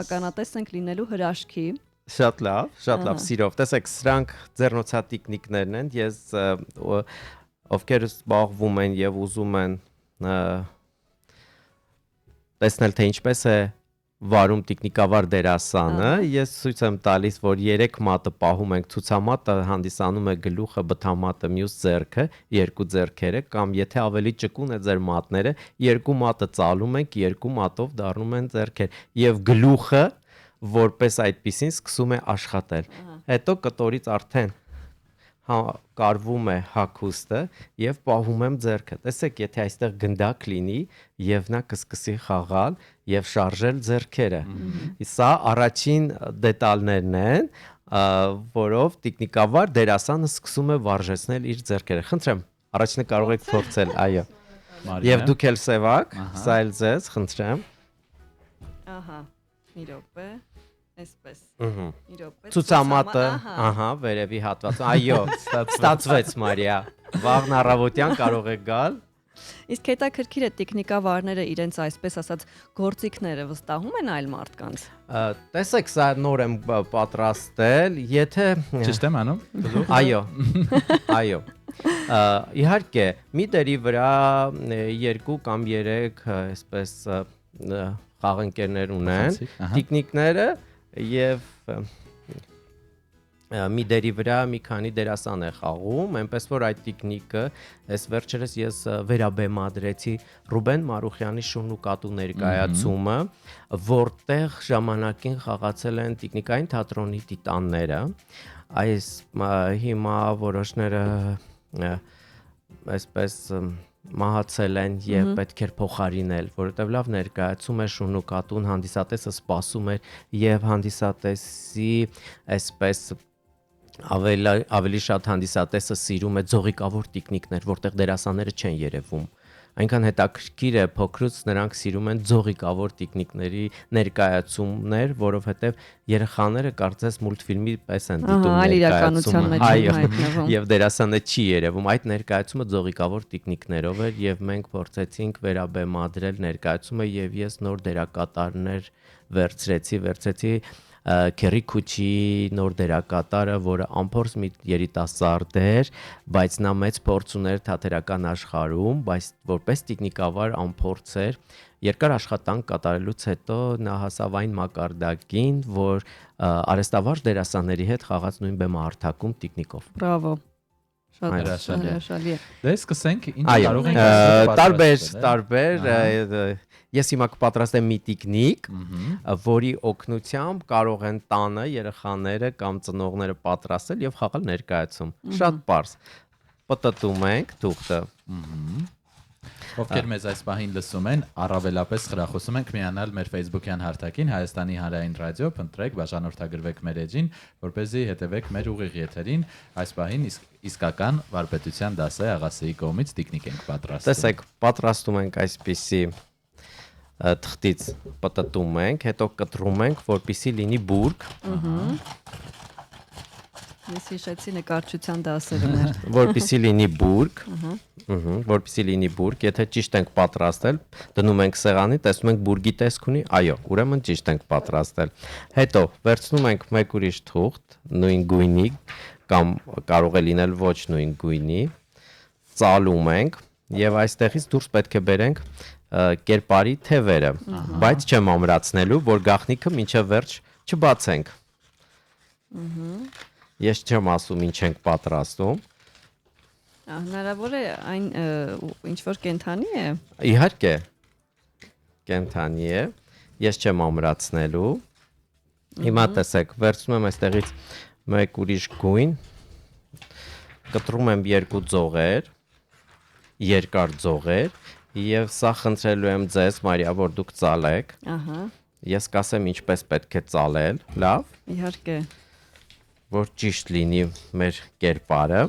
ականատես ենք լինելու հրաշքի։ Շատ լավ, սիրով։ Տեսեք, սրանք ձեռնոցատիկնիկներն են, ես ովքեր զբաղվում են եւ ուզում են տեսնել թե ինչպես է վարում տեխնիկավար դերասանը, ես ցույց եմ տալիս, որ 3 մատը պահում ենք, ցուցամատը հանդիսանում է գլուխը, բթամատը մյուս ձեռքը, 2 ձեռքերը, կամ եթե ավելի ճկուն է ձեր մատները, 2 մատը ծալում ենք, 2 մատով դառնում են ձեռքեր, եւ գլուխը որպես այդպեսին սկսում է աշխատել։ Հետո կտորից արդեն կարվում է հագուստը եւ պահում եմ ձեռքը։ Տեսեք, եթե այստեղ գնդակ լինի եւ նա կսկսի խաղալ եւ շարժել ձեռքերը։ Սա առաջին դետալներն են, որով տեխնիկաբար դերասանը սկսում է վարժեցնել իր ձեռքերը։ Խնդրեմ, առաջինը կարող եք փորձել, այո։ Եվ դուք էլ սևակ, սա էլ ձեզ, խնդրեմ։ Ահա, մի րոպե, այսպես։ Մի րոպե։ Ցուցամատը, վերևի հատվածը, այո, ստացվեց Մարիա։ Վաղն առավոտյան կարող եք գալ։ Իսկ հետաքրքիր է տեխնիկավարները իրենց այսպես ասած գործիքները վստահում են այլ մարդկանց։ Տեսեք, սա նոր եմ պատրաստել, եթե Ճիշտ եմ անում։ Այո։ Այո։ Իհարկե, մի դերի վրա 2 կամ 3 այսպես խաղընկերներ ունեն, տեխնիկները եւ մի դերի վրա մի քանի դերասան է խաղում, այնպես որ այդ տեխնիկը այս վերջերս ես վերաբեմադրեցի Ռուբեն Մարուխյանի Շունն ու կատու ներկայացումը, որտեղ ժամանակին խաղացել են տեխնիկային թատրոնի տիտանները, այս հիմա որոշները այսպես մահացել են եւ պետք էր փոխարինել, որովհետեւ լավ ներկայացում է Շունն ու կատուն, հանդիսատեսը սպասում էր եւ հանդիսատեսի այսպես ավելի շատ հանդիսատեսը սիրում է ձողիկավոր տեխնիկներ, որտեղ դերասանները չեն երևում։ Այնքան հետաքրքիր է փոքրուց նրանք սիրում են ձողիկավոր տեխնիկների ներկայացումներ, որովհետև երեխաները կարծես մուլտֆիլմի պես են դիտում ներկայացումը։ Այո, եւ դերասանը չի երևում։ Այդ ներկայացումը ձողիկավոր տեխնիկներով էր եւ մենք փորձեցինք վերաբեմադրել ներկայացումը եւ ես նոր դերակատարներ վերցրեցի Քերի Քուչի նոր դերակատարը, որը անփորձ մի երիտասարդ էր, բայց նա մեծ փորձ ուներ թատերական աշխարհում, բայց որպես տեխնիկավար անփորձ էր։ Երկար աշխատանք կատարելուց հետո նա հասավ այն մակարդակին, որ արհեստավարժ դերասանների հետ խաղաց նույն բեմահարթակում տեխնիկով։ Բրավո։ Շատ հրաշալի է։ Դե սկսենք, ինչ կարող ենք տարբեր Ես հիմա կպատրաստեմ մի տեխնիկ, որի օգնությամբ կարող են տանը երեխաները կամ ծնողները պատրաստել եւ խաղալ ներկայացում։ Շատ պարզ։ Պտտում ենք թուղթը։ Ովքեր մեզ այս պահին լսում են, առավելապես խրախուսում ենք միանալ մեր Facebook-յան հարթակին Հայաստանի Հանրային ռադիո, փնտրեք, բաժանորդագրվեք մեր էջին, որպեսզի հետևեք մեր ուղիղ եթերին։ Այս պահին իսկական վարպետության դաս է Աղասիի կողմից տեխնիկ ենք պատրաստում։ Տեսեք, պատրաստում ենք այսպիսի թղթից պտտում ենք, հետո կտրում ենք, որպեսզի լինի բուրգ։ Ես հիշեցի նկարչության դասերներ։ Որպեսզի լինի բուրգ, որպեսզի լինի բուրգ, եթե ճիշտ ենք պատրաստել, դնում ենք սեղանի, տեսնում ենք բուրգի տեսք ունի, այո, ուրեմն ճիշտ ենք պատրաստել։ Հետո վերցնում ենք մեկ ուրիշ թուղթ, նույն գույնի կամ կարող է լինել ոչ նույն գույնի, ծալում ենք եւ այստեղից դուրս պետք է բերենք կերպարի թևերը, բայց չեմ ամրացնելու, որ գաղտնիքը մինչև վերջ չբացենք։ Ես չեմ ասում ինչ ենք պատրաստում։ Հնարավոր է այն ինչ որ կենթանի է։ Իհարկե կենթանի է։ Ես չեմ ամրացնելու։ Հիմա տեսեք, վերցնում եմ այստեղից մեկ ուրիշ գույն, կտրում եմ 2 ձողեր, երկար ձողեր, եւ սա խնդրելու եմ ձեզ, Մարիա, որ դուք ծալեք։ Ահա։ Ես կասեմ ինչպես պետք է ծալել, լավ։ Իհարկե։ Որ ճիշտ լինի մեր կերպարը։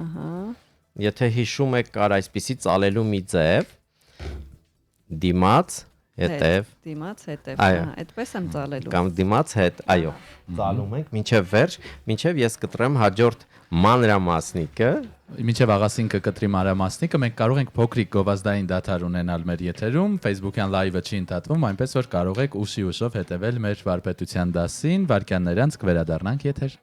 Ահա։ Եթե հիշում եք, կար այսպիսի ծալելու մի ձև, դիմաց, հետև, դիմաց, հետև, այո, այդպես եմ ծալելու։ Կամ դիմաց հետ, այո, ծալում ենք մինչև վերջ, մինչև ես կտրեմ հաջորդ մանրամասնիկը, Մինչև Աղասին կկտրի մանրամասնիկը, մենք կարող ենք փոքրիկ գովազդային դադար ունենալ մեր եթերում, Facebook-յան լայվը չի ընթացվում, այնպես որ կարող եք ուշի ուշով հետևել մեր վարպետության դասին, վարքյաններ անց կվերադառնանք եթեր։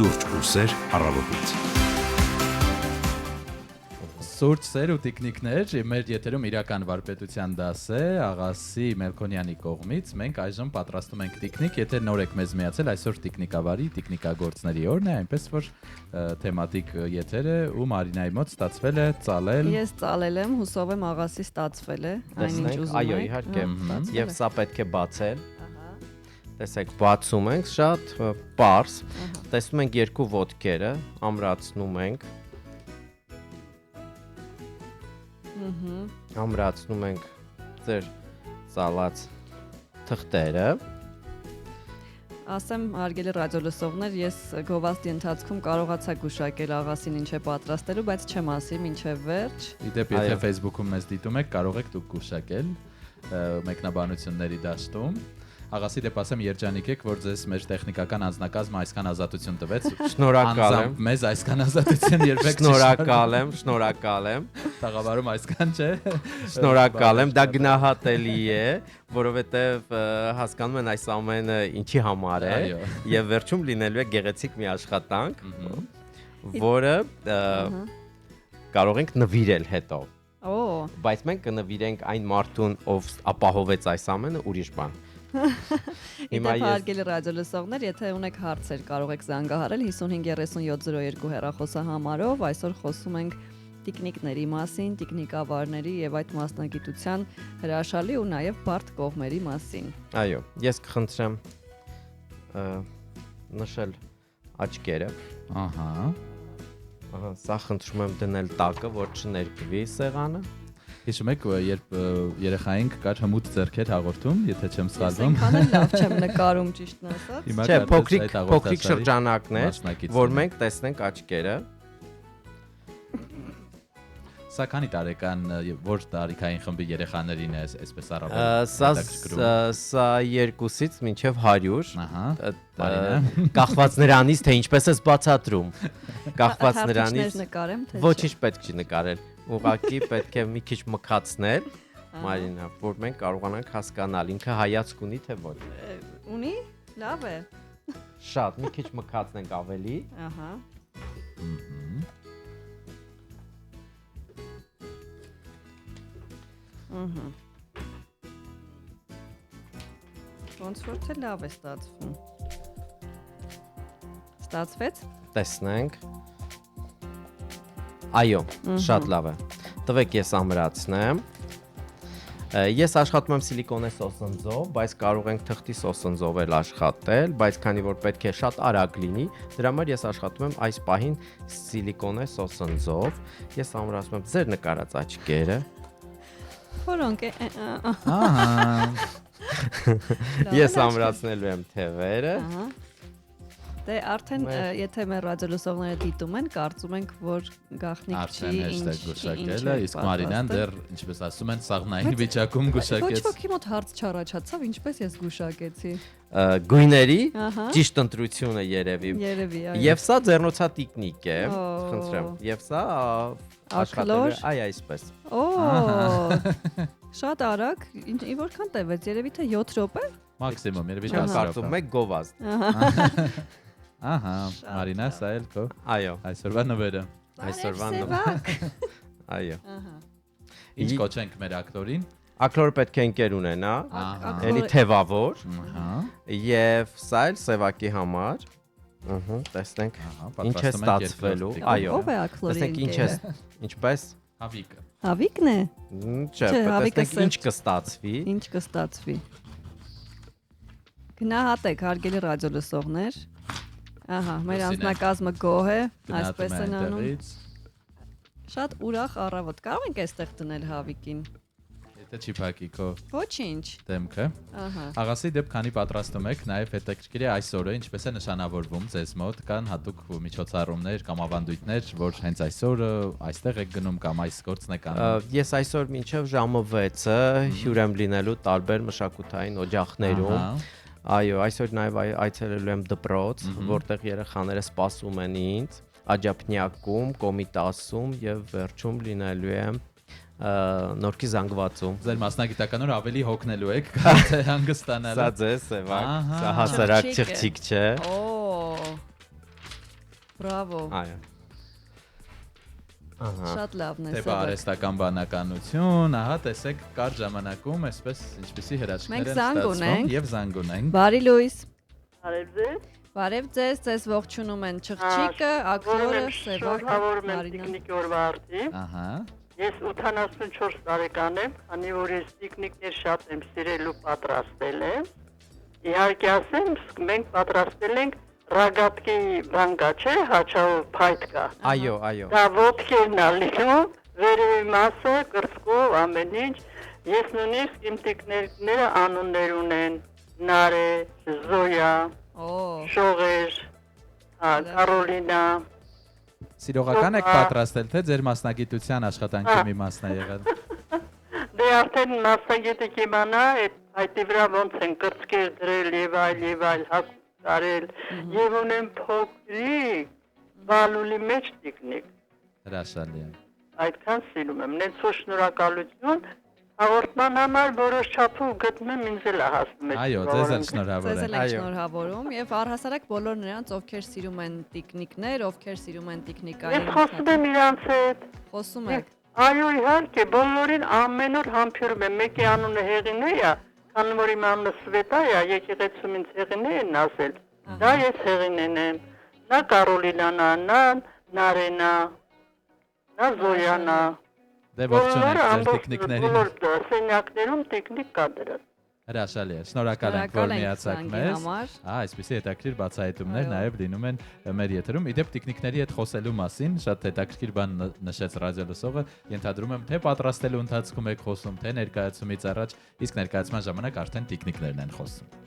Սուրճ ու սեր առավոտից։ Սուրճ սեր ու տիկնիկներ, մեր եթերում իրական վարպետության դաս է, աղասի Մելքոնյանի կողմից։ Մենք այժմ պատրաստում ենք տիկնիկ, եթե նոր եք մեզ միացել, այսօր տիկնիկավարի, տիկնիկագործների օրն է, այնպես որ թեմատիկ եթեր է ու Մարինայի մոտ ստացվել է ծալել։ Ես ծալել եմ, հուսով եմ աղասի ստացվել է, այնինչ ուզում եք։ Այո, իհարկե։ Եվ սա պետք է բացել։ Տեսեք, բացում ենք շատ պարզ։ Տեսնում ենք երկու ոտքերը, ամրացնում ենք։ Ամրացնում ենք ձեր ծալած թղթերը։ Ասեմ, հարգելի ռադիոլսողներ, ես գովազդի ընթացքում կարողացա գուշակել աղասին ինչ է պատրաստելու, բայց չեմ ասի մինչև վերջ։ Իդեպ, եթե Facebook-ում մեզ դիտում եք, կարող եք դուք գուշակել մեկնաբանությունների դաշտում։ Աղասի դեպ ասեմ երջանիկ եք, որ ձեզ մեր տեխնիկական անձնակազմը այսքան ազատություն տվեց։ Շնորհակալ եմ։ Մեզ այսքան ազատություն երբեք Շնորհակալ եմ։ Տաղավարում այսքան չէ։ Շնորհակալ եմ, դա գնահատելի է, որովհետև հասկանում են այս ամենը ինչի համար է եւ վերջում լինելու է գեղեցիկ մի աշխատանք, որը կարող ենք նվիրել հետո։ Բայց մենք կնվիրենք այն մարդուն, ով ապահովեց այս ամենը, ուրիշ բան։ Հիմա հարգելի ռադիոլսողներ, եթե ունեք հարցեր, կարող եք զանգահարել 553702 հեռախոսահամարով։ Այսօր խոսում ենք տիկնիկների մասին, տիկնիկավարների եւ այդ մասնագիտության հրաշալի ու նաեւ բարդ կողմերի մասին։ Այո, ես կխնդրեմ նշել աչքերը։ Ահա, սա խնդրում եմ դնել տակը, որ չներկվի սեղանը։ Հիշում եք, երբ երեխային կար հմուտ ձեռքեր հաղորդում, եթե չեմ սխալվում։ Ես այնքան լավ չեմ նկարում ճիշտն ասած։ Չէ, փոքրիկ շրջանակներ, որ մենք տեսնենք աչքերը։ Սա քանի տարեկան, որ տարիքային խմբի երեխաներին է այսպես առավել։ Սա 2-ից մինչև 100։ Ահա։ Կախված նրանից, թե ինչպես ես բացատրում։ Կախված նրանից։ Ոչինչ պետք չի նկարել։ Ուղղակի պետք է մի քիչ մքացնել, Մարինա, որ մենք կարողանանք հասկանալ ինքը հայացք ունի թե ոչ։ Ունի? Լավ է։ Շատ, մի քիչ մքացնենք ավելի։ Ահա։ Ոնց որ թե լավ է ստացվում։ Ստացվեց։ Տեսնենք։ Այո, շատ լավ է։ Տվեք ես ամրացնեմ։ Ես աշխատում եմ սիլիկոնե սոսնձով, բայց կարող ենք թղթի սոսնձով էլ աշխատել, բայց քանի որ պետք է շատ արագ լինի, դրա համար ես աշխատում եմ այս պահին սիլիկոնե սոսնձով։ Ես ամրացնում եմ ձեր նկարած աչքերը։ Որոնք է։ Ահա։ Ես ամրացնելու եմ թևերը։ Դե արդեն եթե մեր ռադիոլսողները դիտում են, կարծում ենք, որ գաղտնիք չի գուշակելը, իսկ Մարինան դեռ, ինչպես ասում են, սաղմնային վիճակում գուշակեց։ Ոչ ոքի մոտ հարց չառաջացավ, ինչպես ես գուշակեցի։ Գույների ճիշտ ընտրությունը երևի։ Երևի, այո։ Եվ սա ձեռնոցատիկնիկ է, խնդրեմ։ Եվ սա աշխատելու է այսպես։ Շատ արագ, որքան տևեց, երևի թե 7 րոպե։ Մաքսիմում, երևի 10 րոպե։ Կարծում եք գովազդ։ Ահա, Մարինա, սա էլ քո։ Այո, այսօրվա նվերը։ Այսօրվա նվերը։ Այո։ Ինչ կոչենք մեր ակտորին։ Ակտորը պետք է ընկեր ունենա, էլի թևավոր։ Եվ սա էլ սևակի համար։ Տեսնենք ինչ է ստացվելու։ Այո։ Տեսնենք ինչ է, ինչպես Հավիկը։ Հավիկն է։ Չէ, տեսնենք ինչ կստացվի։ Ինչ կստացվի։ Գնահատեք, հարգելի ռադիոլսողներ։ Ահա, մեր անձնակազմը գոհ է, այսպես են անում։ Շատ ուրախ առավոտ։ Կարող ենք այստեղ դնել Հավիկին։ Եթե չի փակի քո։ Ոչինչ։ Դեմքը։ Ահա։ Աղասի դեպ քանի պատրաստում եք, նաև հետաքրքիր է այսօրը ինչպես է նշանավորվում ձեզ մոտ, կան հատուկ միջոցառումներ կամ ավանդույթներ, որ հենց այսօրը այստեղ եք գնում կամ այս գործն եք անում։ Ես այսօր մինչև ժամը 6-ը հյուր եմ լինելու տարբեր մշակութային օջախներում։ Այո, այսօր նաև այցելելու եմ դպրոց, որտեղ երեխաները սպասում են ինձ, Աջափնյակում, Կոմիտասում եւ վերջում լինելու եմ Նորքի զանգվածում։ Ձեր մասնագիտական օր ավելի հոգնելու եք, քան թե հանգստանալու։ Սա ձեզ, Սևակ, սա հասարակ չղջիկ չէ։ Բրավո։ Այո։ Ահա։ Շատ լավն է Թե սա։ բարեստական բանականություն, ահա տեսեք կար ժամանակում այսպես ինչպեսի հրաշքներ Մենք են զանգ ստացվում ունենք։ եւ զանգ ունենք։ Բարի լույս։ Արև ձեզ։ Բարև ձեզ, ձեզ ողջունում են Չղջիկը, ակտորը, Սևակը, Շնորհավորում եմ Մարինան։ տիկնիկի օրվա արդի։ Ահա։ Ես 84 տարեկան եմ, քանի որ ես տիկնիկներ շատ եմ սիրել ու պատրաստել եմ։ Իհարկե ասեմ, մենք պատրաստել ենք ռագատկի բանկա, չէ, հաչալով փայտկա։ Այո, այո։ Դա ոտքերն ա լինում, վերևի մասը, կրծքով, ամեն ինչ։ Ես նույնիսկ իմ տիկնիկները անուններ ունեն՝ Նարե, Զոյա, Շողեր, Կարոլինա։ Սիրողական եք պատրաստել, թե ձեր մասնագիտության աշխատանքի մի մասն է եղել։ Դե արդեն մասնագետը կիմանա, այդ վրա ոնց են կրծքեր դրել եւ այլ հակտարել եւ ունեմ փոքրիկ բալուլի մեջ տիկնիկ։ Հրաշալի է։ Այդքան սիրում եմ, նենց ու շնորհակալություն հաղորդման համար որոշ չափով գտնում ինձ էլ հասնում է։ Այո, ձեզ էլ շնորհավոր Ձեզ եմ։ էլ ենք շնորհավորում եւ առհասարակ բոլոր նրանց, ովքեր սիրում են տիկնիկներ, ովքեր սիրում են տիկնիկային։ Ես խոսում եմ իրանց հետ։ Խոսում եք։ Այո, իհարկե, բոլորին ամեն օր համբերում եմ։ Մեկի անունը Հեղինե է, քանի որ իմ անունը Սվետա է, եկեղեցում ինձ Հեղինե են ասել։ Դա ես Հեղինեն եմ։ Նա Կարոլինան է, նա Նարենա, նա Զոյանա։ Դե ողջունեք ձեր տիկնիկներին։ Բոլոր սենյակներում տիկնիկ կա դրած։ Հրաշալի է։ Շնորհակալ ենք, որ միացաք մեզ։ Այսպեսի հետաքրքիր բացահայտումներ նաև լինում են մեր եթերում։ Իդեպ տիկնիկների հետ խոսելու մասին շատ հետաքրքիր բան նշեց ռադիո լսողը։ Ենթադրում եմ, թե պատրաստելու ընթացքում եք խոսում, թե ներկայացումից առաջ, իսկ ներկայացման ժամանակ արդեն տիկնիկներն են խոսում։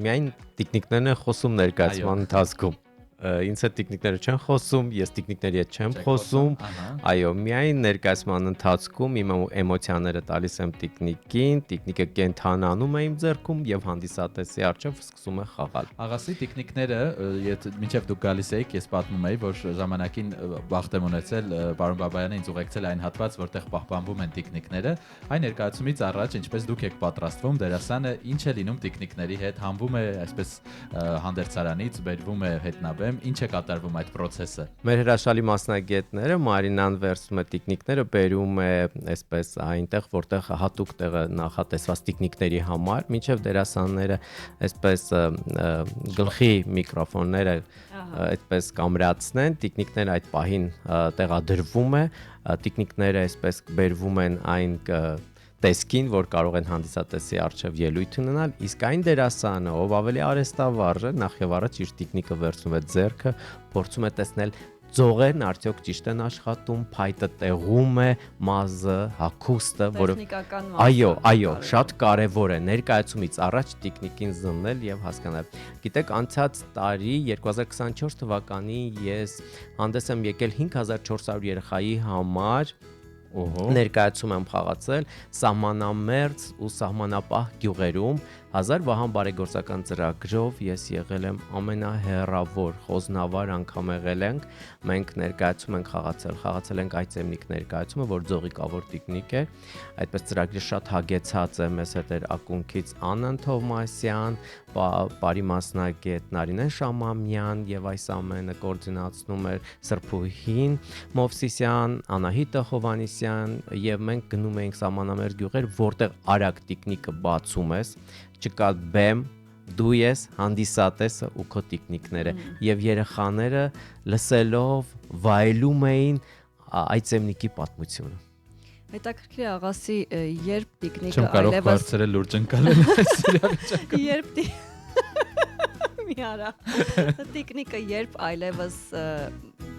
Միայն տիկնիկներն են խոսում ներկայացման ընթացքում։ Ինձ հետ տիկնիկները չեն խոսում, ես տիկնիկների հետ չեմ խոսում։ Այո, միայն ներկայացման ընթացքում իմ էմոցիաները տալիս եմ տիկնիկին, տիկնիկը կենթանանում է իմ ձեռքում եւ հանդիսատեսի առջև սկսում է խաղալ։ Աղասի տիկնիկները, մինչև դուք գալիս եք, ես պատմում էի, որ ժամանակին բախտ եմ ունեցել պարոն Բաբայանը ինձ ուղեկցել այն հատված, որտեղ պահպանվում են տիկնիկները։ Այն ներկայացումից առաջ, ինչպես դուք եք պատրաստվում, դերասանը ինչ է լինում տիկնիկների հետ, հանվում է այսպես հանդերձարանից, բերվում է հետնաբեր, ինչ է կատարվում այդ process-ը։ Մեր հրաշալի մասնագետները Մարինան վերցնում է տիկնիկները, բերում է այսպես այնտեղ, որտեղ հատուկ տեղը նախատեսված տիկնիկների համար, մինչև դերասանները այսպես գլխի միկրոֆոնները այդպես կամրացնեն, տիկնիկները այդ պահին տեղադրվում է, տիկնիկները այսպես բերվում են այն տեսքին, որ կարող են հանդիսատեսի առջև ելույթ ունենալ, իսկ այն դերասանը, ով ավելի արեստավարժ է, նախ եւ առաջ իր տիկնիկը վերցնում է ձեռքը, փորձում է տեսնել ձողերն արդյոք ճիշտ են աշխատում, փայտը տեղում է, մազը, հագուստը, որը այո, շատ կարևոր է ներկայացումից առաջ տիկնիկին զննել եւ հասկանալ։ Գիտեք, անցած տարի 2024 թվականին ես հանդես եմ եկել 5400 երեխայի համար ներկայացում եմ խաղացել սահմանամերձ ու սահմանապահ գյուղերում 1000 Վահան բարեգործական ծրագրով ես եղել եմ ամենահեռավոր խոզնավար անգամ եղել ենք մենք ներկայացում ենք խաղացել ենք այծեմնիկ ներկայացումը որ ձողիկավոր տիկնիկ է այդպես ծրագրի շատ հագեցած է մեզ հետ էր ակունքից Անան Թովմասյան բարի մասնագետ Նարինե Շամամյան եւ այս ամենը կոորդինացնում էր Սրփուհին Մովսիսյան Անահիտը Հովանիսյան եւ մենք գնում էինք սահմանամերձ գյուղեր որտեղ արագ տիկնիկը բացում ես չկա բեմ դու ես հանդիսատեսը ու քո տիկնիկները եւ երեխաները լսելով վայելում էին այծեմնիկի պատմությունը Հետաքրքիր է աղասի երբ տիկնիկը Չեմ կարող բարձրել լուրջ ընկալել այս իրավիճակը երբ մի արա տիկնիկը երբ այլևս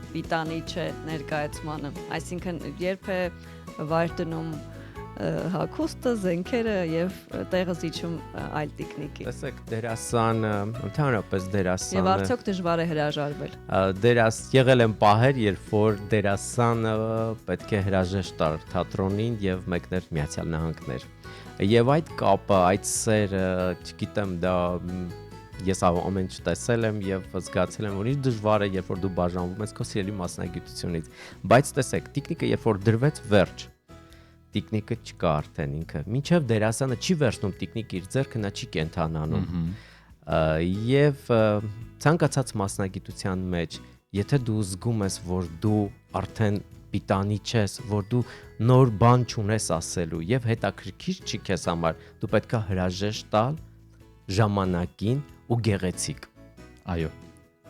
պիտանի չէ ներկայացմանը այսինքն երբ է վայր դնում հագուստը, զենքերը եւ տեղը զիջում այլ տիկնիկի։ Տեսեք, դերասանը, ընդհանրապես դերասանը։ Եվ արդյոք դժվար է հրաժարվել։ Եղել են պահեր, երբ որ դերասանը պետք է հրաժեշտ տար թատրոնին եւ մեկներ Միացյալ Նահանգներ։ Եվ այդ կապը, այդ սերը, չգիտեմ, դա ես ամեն ինչ տեսել եմ եւ զգացել եմ, որ ինչ դժվար է, երբ որ դու բաժանվում ես քո սիրելի մասնագիտությունից։ Բայց տեսեք, տիկնիկը երբ որ դրվեց վերջ տիկնիկը չկա արդեն ինքը մինչև դերասանը չի վերցնում տիկնիկ իր ձեռքը նա չի կենթանանում եւ ցանկացած մասնագիտության մեջ եթե դու զգում ես, որ դու արդեն պիտանի չես, որ դու նոր բան չունես ասելու եւ հետաքրքիր չի քեզ համար, դու պետքա հրաժեշտ տալ ժամանակին ու գեղեցիկ։ Այո։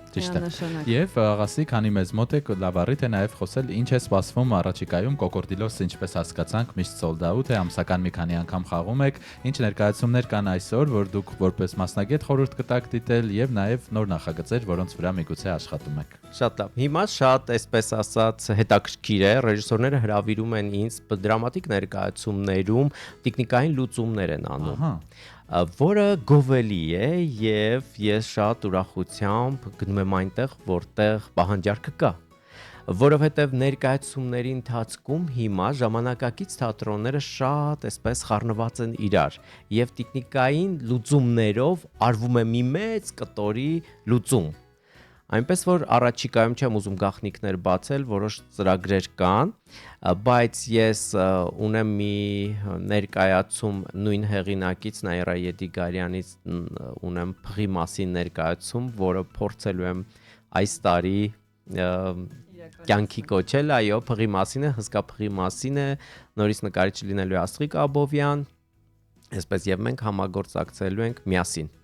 Ճիշտ է։ Միանշանակ։ Եվ աղասի, քանի մեզ մոտ է լավ առիթ է նաև խոսել ինչ է սպասվում առաջիկայում կոկորդիլոսը ինչպես հասկացանք միշտ sold out է, ամսական մի քանի անգամ խաղում եք, ինչ ներկայացումներ կան այսօր, որ դուք որպես մասնագետ խորհուրդ կտաք դիտել եւ նաև նոր նախագծեր, որոնց վրա միգուցե աշխատում եք։ Շատ լավ։ Հիմա շատ, այսպես ասած, հետաքրքիր է, ռեժիսորները հրավիրում են ինձ դրամատիկ ներկայացումներում տեխնիկային լուծումներ են անում։ Ահա։ Որը գովելի է եւ ես շատ ուրախությամբ գնում եմ այնտեղ, որտեղ պահանջարկը կա, որովհետեւ ներկայացումների ընթացքում հիմա ժամանակակից թատրոնները շատ այսպես խառնված են իրար եւ տեխնիկային լուծումներով արվում է մի մեծ կտորի լուծում։ Այնպես որ առաջիկայում չեմ ուզում գաղտնիքներ բացել, որոշ ծրագրեր կան, բայց ես ունեմ մի ներկայացում նույն հեղինակից Նաիրա Եդիգարյանից ունեմ փղի մասին ներկայացում, որը փորձելու եմ այս տարի կյանքի կոչել, այո, փղի մասին է, հսկա փղի մասին է, նորից նկարիչ լինելու է Աստղիկ Աբովյան, այսպես եւ մենք համագործակցելու ենք միասին։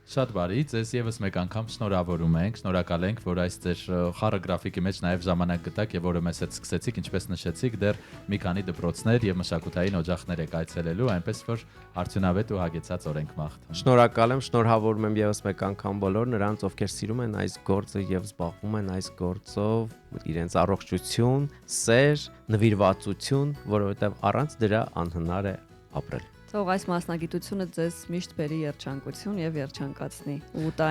Շատ բարի, ձեզ եւս մեկ անգամ շնորհավորում ենք, շնորհակալ ենք, որ այս ձեր խառը գրաֆիկի մեջ նաև ժամանակ գտաք եւ որը մեզ հետ սկսեցիք, ինչպես նշեցիք, դեռ մի քանի դպրոցներ եւ մշակութային օջախներ եք այցելելու, այնպես որ արդյունավետ ու հագեցած օր ենք մաղթում։ Շնորհակալ եմ, շնորհավորում եմ եւս մեկ անգամ բոլոր նրանց, ովքեր սիրում են այս գործը եւ զբաղվում են այս գործով, իրենց առողջություն, սեր, նվիրվածություն, որովհետեւ առանց դրա անհնար է ապրել։ Թող այս մասնագիտությունը ձեզ միշտ բերի երջանկություն եւ երջանկացնի ու տա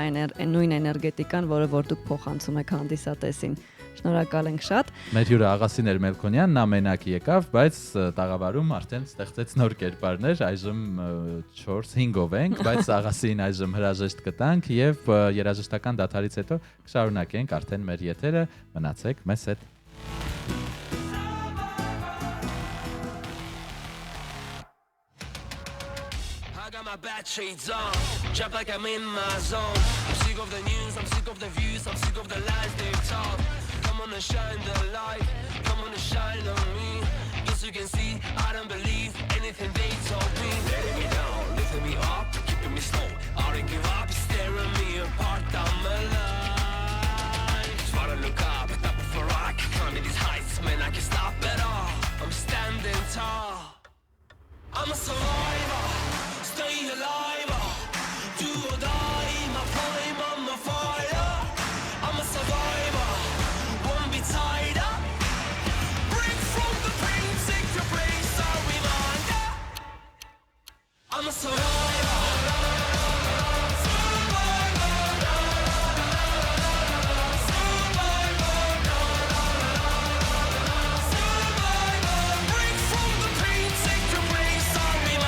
նույն էներգետիկան, որը որ դուք փոխանցում եք հանդիսատեսին։ Շնորհակալ ենք շատ։ Մեր հյուրը Աղասին Էրմելքոնյանն նա մենակ եկավ, բայց տաղավարում արդեն ստեղծեց նոր կերպարներ, այժմ 4-5-ով ենք, բայց Աղասին այժմ հրաժեշտ կտանք եւ երաժշտական դադարից հետո կշարունակենք արդեն մեր եթերը, մնացեք մեզ հետ։ My bad shades on, trap like I'm in my zone. I'm sick of the news, I'm sick of the views, I'm sick of the lies they've told. Come on and shine the light, come on and shine on me. Yes, you can see, I don't believe anything they told me. Letting me down, lifting me up, keeping me slow. I don't give up, it's tearing me apart, I'm alive. Just wanna look up, top of a rock, climbing these heights, man, I can't stop at all. I'm standing tall, I'm a survivor. Stay alive, do or die, my prime, I'm a fire. I'm a survivor, won't be tied up. Break from the pain, take your place, I'll remind ya. I'm a survivor. Break from the pain, take your place, I'll remind ya.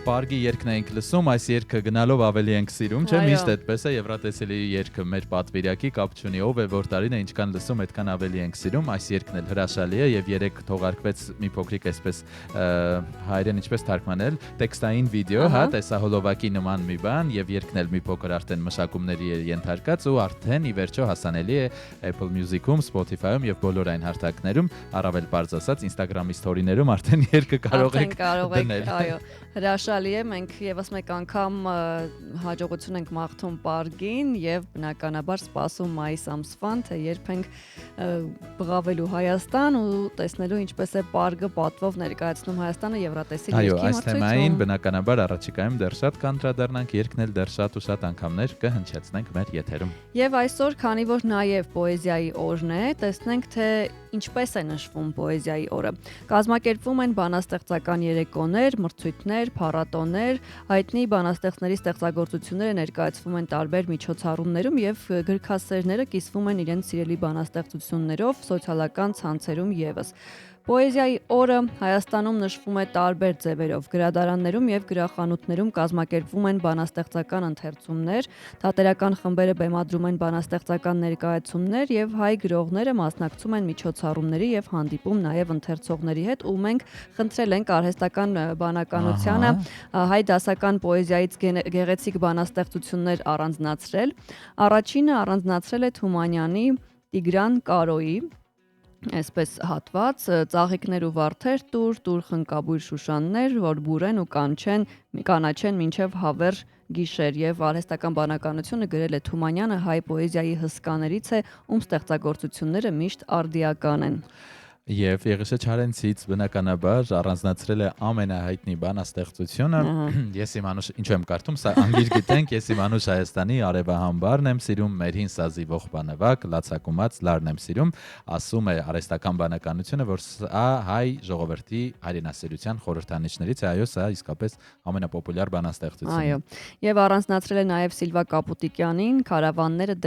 Պարգի երգն ենք լսում, այս երգը գնալով ավելի ենք սիրում, չէ՞, Այո։ միշտ այդպես է Եվրատեսիլի երգը մեր պատվիրակի կապ չունի, ով է որ տարին է ինչքան լսում, այդքան ավելի ենք սիրում, այս երգն էլ հրաշալի է եւ երեք թողարկվեց մի փոքրիկ այսպես հայերեն ինչպես թարգմանել, տեքստային վիդեո, հա, տեսահոլովակի նման մի բան եւ երգն էլ մի փոքր արդեն մշակումների է ենթարկած ու արդեն ի վերջո հասանելի է Apple Music-ում, Spotify-ում եւ բոլոր այն հարթակներում, առավել բարձ ասած Instagram-ի story-ներում արդեն երգը կարող եք դնել։ Այո, հրաշալի է, մենք եւս մեկ անգամ հաջողություն ենք մաղթում Պարգին եւ բնականաբար սպասում մայիս ամսվան, թե երբ ենք բղավելու Հայաստան ու տեսնելու ինչպես է Պարգը պատվով ներկայացնում Հայաստանը Եվրատեսիլ Այո, երգի այս թեմային բնականաբար առաջիկայում դեռ շատ կանդրադառնանք, երգն էլ դեռ շատ ու շատ անգամներ կհնչեցնենք մեր եթերում։ Եվ այսօր, քանի որ նաև պոեզիայի օրն է, տեսնենք թե ինչպես է նշվում պոեզիայի օրը։ Կազմակերպվում են բանաստեղծական երեկոներ, մրցույթներ, փառատոներ, հայտնի բանաստեղծների ստեղծագործությունները ներկայացվում են տարբեր միջոցառումներում եւ գրքասերները կիսվում են իրենց սիրելի բանաստեղծություններով սոցիալական ցանցերում եւս։ Պոեզիայի օրը Հայաստանում նշվում է տարբեր ձևերով։ Գրադարաններում եւ գրախանութներում կազմակերպվում են բանաստեղծական ընթերցումներ, թատերական խմբերը բեմադրում են բանաստեղծական ներկայացումներ եւ հայ գրողները մասնակցում են միջոցառումների եւ հանդիպում նաեւ ընթերցողների հետ ու մենք խնդրել ենք արհեստական բանականությանը հայ դասական պոեզիայից գեղեցիկ բանաստեղծություններ առանձնացրել։ Առաջինը առանձնացրել է Թումանյանի Տիգրան Կարոյի այսպես հատված ծաղիկներ ու վարդեր տուր խնկաբույր շուշաններ որ բուրեն ու կանաչեն մինչև հավեր գիշեր եւ արհեստական բանականությունը գրել է Թումանյանը հայ պոեզիայի հսկաներից է ում ստեղծագործությունները միշտ արդիական են Եվ Եղիշե Չարենցից բնականաբար առանձնացրել է ամենահայտնի բանաստեղծությունը Ես իմ անուշ ինչու եմ կարդում սա անգիր գիտենք ես իմ անուշ Հայաստանի արևահամբարն եմ սիրում մերհին սազի ողբանավակ լացակումած լարն եմ սիրում ասում է արհեստական բանականությունը որ սա հայ ժողովրդի հայրենասիրության խորհրդանիշներից է այո սա իսկապես ամենապոպուլյար բանաստեղծությունն Այո եւ առանձնացրել է նաեւ Սիլվա Կապուտիկյանին Քարավանները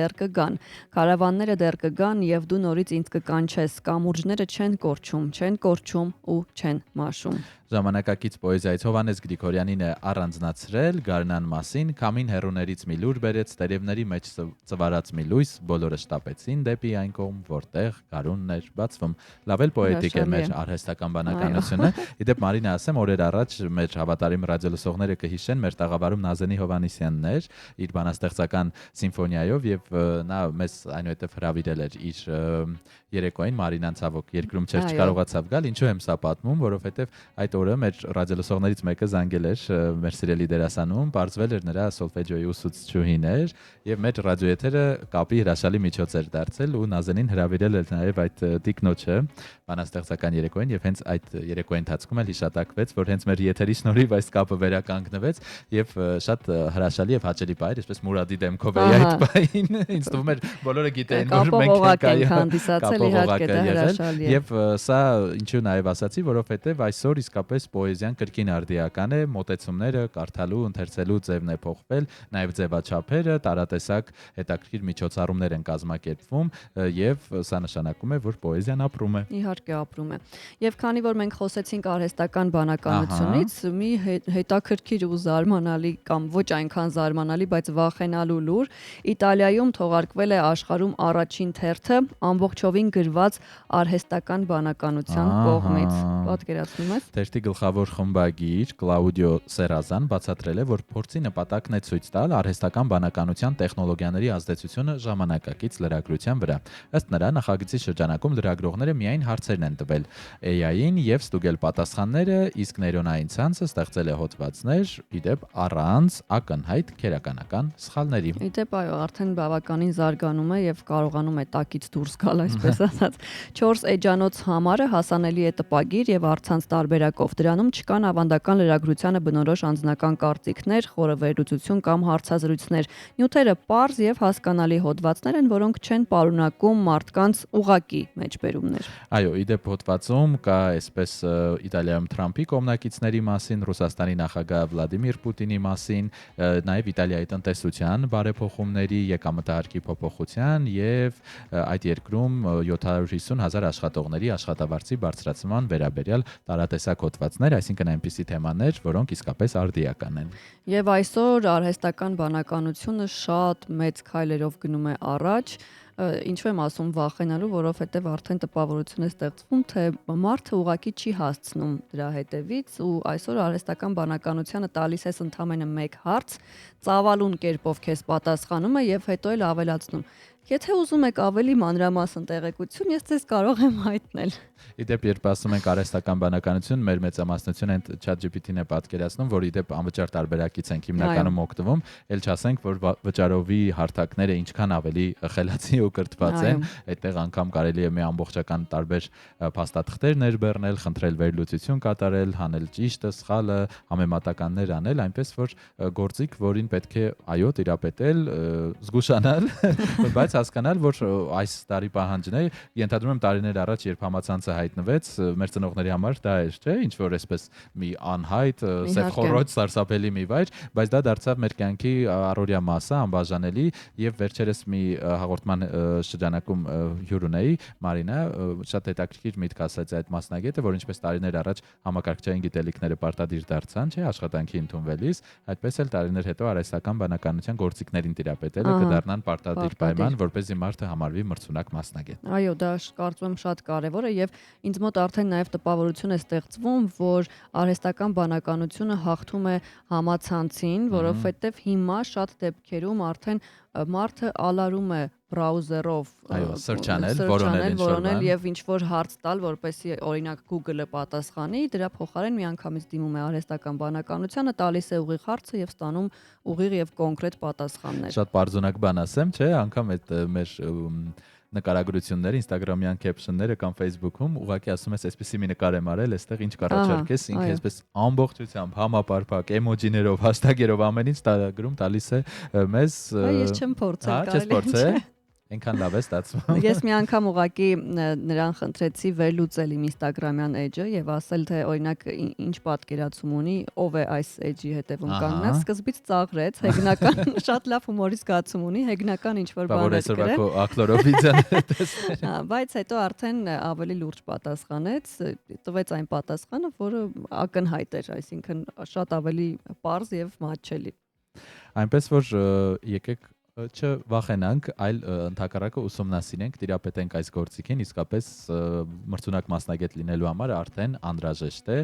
դեռ կգան եւ դու նորից ինձ կկանչես կամուրջները չեն կորչում ու չեն մաշում Ժամանակակից պոեզիայից Հովհաննես Գրիգորյանին է առանձնացրել Գարնան մասին, քամին հեռուներից մի լուր բերեց, տերևների մեջ ծվարած մի լույս, բոլորը շտապեցին դեպի այն կողմ, որտեղ գարունն էր բացվում։ Լավ էլ պոետիկ է մեր արհեստական բանականությունը։ Իդեպ Մարինա ասեմ, օրեր առաջ մեր հավատարիմ ռադիոլսողները կհիշեն, մեր տաղավարում Նազենի Հովհաննիսյանն էր իր բանաստեղծական սիմֆոնիայով եւ նա մեզ այնուհետեւ հրավիրել էր իր երեկոյին Մարինան ցավոք երկրում չկարողացավ գալ, ինչու եմ սա պատմում, որովհետեւ այդ օրը մեր ռադիոլսողներից մեկը զանգել էր մեր սիրելի դերասանուհուն, բարձվել էր նրա սոլֆեջոյի ուսուցչուհին էր եւ մեր ռադիոեթերը կապի հրաշալի միջոց էր դարձել ու Նազենին հրավիրել էր նաեւ այդ տիկնոջը բանաստեղծական երեկոյին եւ հենց այդ երեկոյի ընթացքում էլ հիշատակվեց, որ հենց մեր եթերի շնորհիվ այս կապը վերականգնվեց եւ շատ հրաշալի եւ հաճելի բայր, այսպես Մուրադի դեմքով էի այդ բային, ինձ թվում էր բոլորը գիտեին, որ մենք ենք հանդիսացել իհարկե դա հրաշալի է։ Եվ սա ինչու նաեւ ասացի, որովհետեւ այսօր իսկապես պոեզիան կրկին արդիական է, մոտեցումները կարդալու, ընթերցելու ձևն է փոխվել, նաեւ ձևաչափերը, տարատեսակ հետաքրքիր միջոցառումներ են կազմակերպվում եւ սա նշանակում է, որ պոեզիան ապրում է։ Իհարկե ապրում է։ Եվ քանի որ մենք խոսեցինք արհեստական բանականությունից, մի հետաքրքիր ու զարմանալի կամ ոչ այնքան զարմանալի, բայց վախենալու լուր, Իտալիայում թողարկվել է աշխարհում առաջին թերթը ամբողջովին գրված արհեստական բանականության կողմից։ Պատկերացնում ես։ Թերթի գլխավոր խմբագիր Կլաուդիո Սերազան բացատրել է, որ փորձի նպատակն է ցույց տալ արհեստական բանականության տեխնոլոգիաների ազդեցությունը ժամանակակից լրագրության վրա։ Ըստ նրա նախագծի շրջանակում լրագրողները միայն հարցերն են տվել AI-ին եւ ստուգել պատասխանները, իսկ նեյրոնային ցանցը ստեղծել է հոդվածներ, իդեպ առանց ակնհայտ քերականական սխալների։ Իդեպ այո, արդեն բավականին զարգանում է եւ կարողանում է տակից դուրս գալ, այսպես ասած։ 4 էջանոց համարը հասանելի է տպագիր եւ առցանց տարբերակով։ Դրանում չկան ավանդական լրագրությանը բնորոշ անձնական կարծիքներ, խորհրդություն կամ հարցազրույցներ։ Նյութերը պարզ եւ հասկանալի հոդվածներ են, որոնք չեն պարունակում մարդկանց ուղակի մեջբերումներ։ Այո, իդեպ հոդվածում կա այսպես Իտալիայում Թրամփի կողմնակիցների մասին, Ռուսաստանի նախագահ Վլադիմիր Պուտինի մասին, նաև Իտալիայի տնտեսության բարեփոխումների, եկամտահարկի փոփոխության եւ այդ երկրում 750,000 աշխատողների աշխատավարձի բարձրացման վերաբերյալ տարատեսակ հոդվածներ, այսինքն այնպիսի թեմաներ, որոնք իսկապես արդիական են։ Եվ այսօր արհեստական բանականությունը շատ մեծ քայլերով գնում է առաջ, ինչու եմ ասում վախենալու, որովհետև արդեն տպավորություն է ստեղծվում, թե մարդը ուղակի չի հասցնում դրա հետևից ու այսօր արհեստական բանականությանը տալիս ես ընդամենը մեկ հարց, ծավալուն կերպով քեզ պատասխանում է եւ հետո էլ ավելացնում. Եթե ուզում եք ավելի մանրամասն տեղեկություն, ես ձեզ կարող եմ հայտնել։ Իդեպ երբ ասում ենք արհեստական բանականություն, մեր մեծամասնությունը այն ChatGPT-ն է պատկերացնում, որ իդեպ անվճար տարբերակից ենք հիմնականում օգտվում, ել չասենք, որ վճարովի հարթակները ինչքան ավելի խելացի ու կրթված են, այդտեղ անգամ կարելի է մի ամբողջական տարբեր փաստաթղթեր ներբեռնել, խնդրել վերլուծություն կատարել, հանել ճիշտը, սխալը, համեմատականներ անել, այնպես որ գործիք, որին պետք է այո տիրապետել, զգուշանալ, բայց հասկանալ, որ այս տարի պահանջն է, ենթադրում եմ տարիներ առաջ, երբ համացանցը հայտնվեց, մեր ծնողների համար դա էր, չէ՞, ինչ որ այսպես մի անհայտ, սև խոռոչ, սարսափելի մի վայր, բայց դա դարձավ մեր կյանքի առօրյա մասը, անբաժանելի, եւ վերջերս մի հաղորդման շրջանակում հյուր ունեի, Մարինա, շատ հետաքրքիր միտք ասաց այդ մասնագետը, որ ինչպես տարիներ առաջ համակարգչային գիտելիքները պարտադիր դարձան, չէ՞, աշխատանքի ընդունվելիս, այդպես էլ տարիներ հետո արհեստական բանականության գործիքներին տիրապետելը կդառնան պարտադիր պայման, որպեսզի մարդը համարվի մրցունակ մասնագետ։ Այո, դա կարծում եմ շատ կարևոր է եւ ինձ մոտ արդեն նաեւ տպավորություն է ստեղծվում, որ արհեստական բանականությունը հաղթում է համացանցին, որովհետեւ հիմա շատ դեպքերում արդեն մարդը ալարում է բրաուզերով սրճանել, որոնել եւ ինչ որ հարց տալ, որպեսզի օրինակ Google-ը պատասխանի, դրա փոխարեն միանգամից դիմում է արհեստական բանականությանը, տալիս է ուղիղ հարցը եւ ստանում ուղիղ եւ կոնկրետ պատասխաններ։ Շատ բարձունակ բան ասեմ, չէ, անգամ այդ մեր նկարագրությունները, Instagram-յան caption-ները կամ Facebook-ում ուղղակի ասում ես, այսպեսի մի նկար եմ արել, այստեղ ինչ կառաջարկես, ինքը այսպես ամբողջությամբ համապարփակ էմոջիներով, հաշտագերով ամեն ինչ գրում տալիս է մեզ։ Ես չեմ փորձել, կարելի է։ Այնքան լավ է ստացվում։ Ես մի անգամ ուղղակի նրան խնդրեցի վերլուծել իմ Instagram-յան էջը եւ ասել թե օրինակ ինչ պատկերացում ունի, ով է այս էջի հետևում կանգնած, սկզբից ծաղրեց, հեգնական շատ լավ հումորի զգացում ունի, հեգնական ինչ որ բան էր գրել։ Բայց հետո արդեն ավելի լուրջ պատասխանեց, տվեց այն պատասխանը, որը ակնհայտ էր, այսինքն շատ ավելի պարզ եւ մատչելի։ Այնպես որ եկեք չվախենանք, այլ ընդհակառակը ուսումնասիրենք, տիրապետենք այս գործիքին, իսկապես մրցունակ մասնագետ լինելու համար արդեն անհրաժեշտ է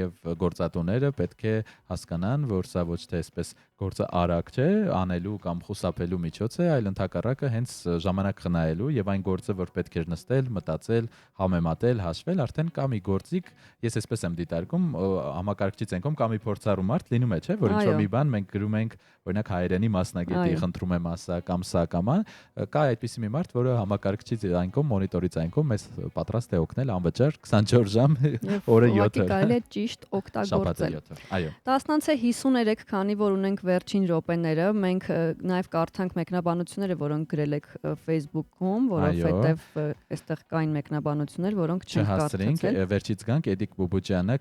եւ գործատուները պետք է հասկանան, որ սա ոչ թե այսպես գործը արագ չէ, անելու կամ խուսափելու միջոց է, այլ ընդհակառակը հենց ժամանակ խնայելու եւ այն գործը, որ պետք է նստել, մտածել, համեմատել, հաշվել, արդեն կա մի գործիք, ես այսպես եմ դիտարկում, համակարգչից ենքում կա մի փորձառու մարդ լինում է, չէ, որ ինչ-որ մի բան մենք գրում ենք, օրինակ հայերենի մասնագետի խնդրում եմ ասա կամ սա կամ այն, կա այդպիսի մի մարդ, որը համակարգչից այնքում, մոնիտորից այնքում մեզ պատրաստ է օգնել անվճար 24 ժամ օրը 7 օր։ Կարելի է ճիշտ օգտագործել։ Այո։ 10:53, քանի որ ունենք վերջին րոպեները, մենք նաև կարդանք մեկնաբանությունները, որոնք գրել եք Facebook-ում, որովհետև այստեղ կային մեկնաբանություններ, որոնք չենք կարդացել։ Վերջից գանք Էդիկ Բուբուջյանը